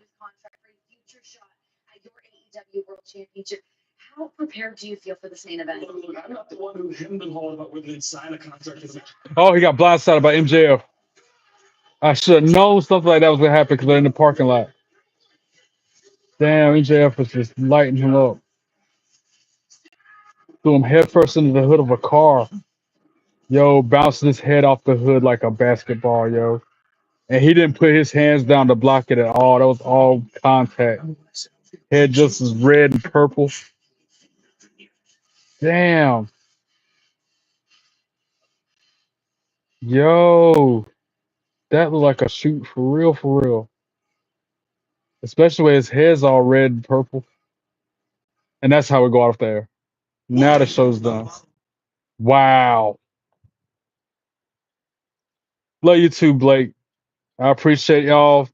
How prepared do you feel for this main event? Look, I'm not the one who hemmed and hawed about whether they'd sign a contract. Oh, he got blindsided by MJF. I should have known something like that was gonna happen because they're in the parking lot. Damn, MJF was just lighting him up. Threw him headfirst into the hood of a car. Yo, bouncing his head off the hood like a basketball, yo. And he didn't put his hands down to block it at all. That was all contact. Head just as red and purple. Damn. Yo, that looked like a shoot for real, for real. Especially when his head's all red and purple. And that's how we go off there. Now the show's done. Wow. Love you too, Blake. I appreciate y'all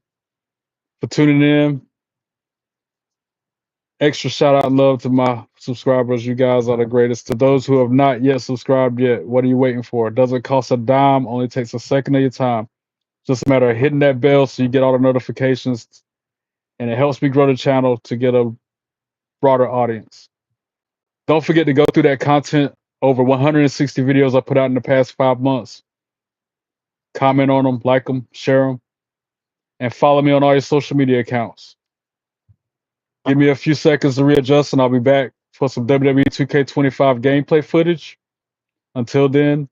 for tuning in. Extra shout out and love to my subscribers. You guys are the greatest. To those who have not yet subscribed yet, what are you waiting for? It doesn't cost a dime, only takes a second of your time. Just a matter of hitting that bell so you get all the notifications, and it helps me grow the channel to get a broader audience. Don't forget to go through that content. Over 160 videos I put out in the past 5 months. Comment on them, like them, share them, and follow me on all your social media accounts. Give me a few seconds to readjust, and I'll be back for some WWE 2K25 gameplay footage. Until then,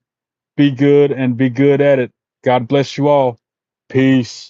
be good and be good at it. God bless you all. Peace.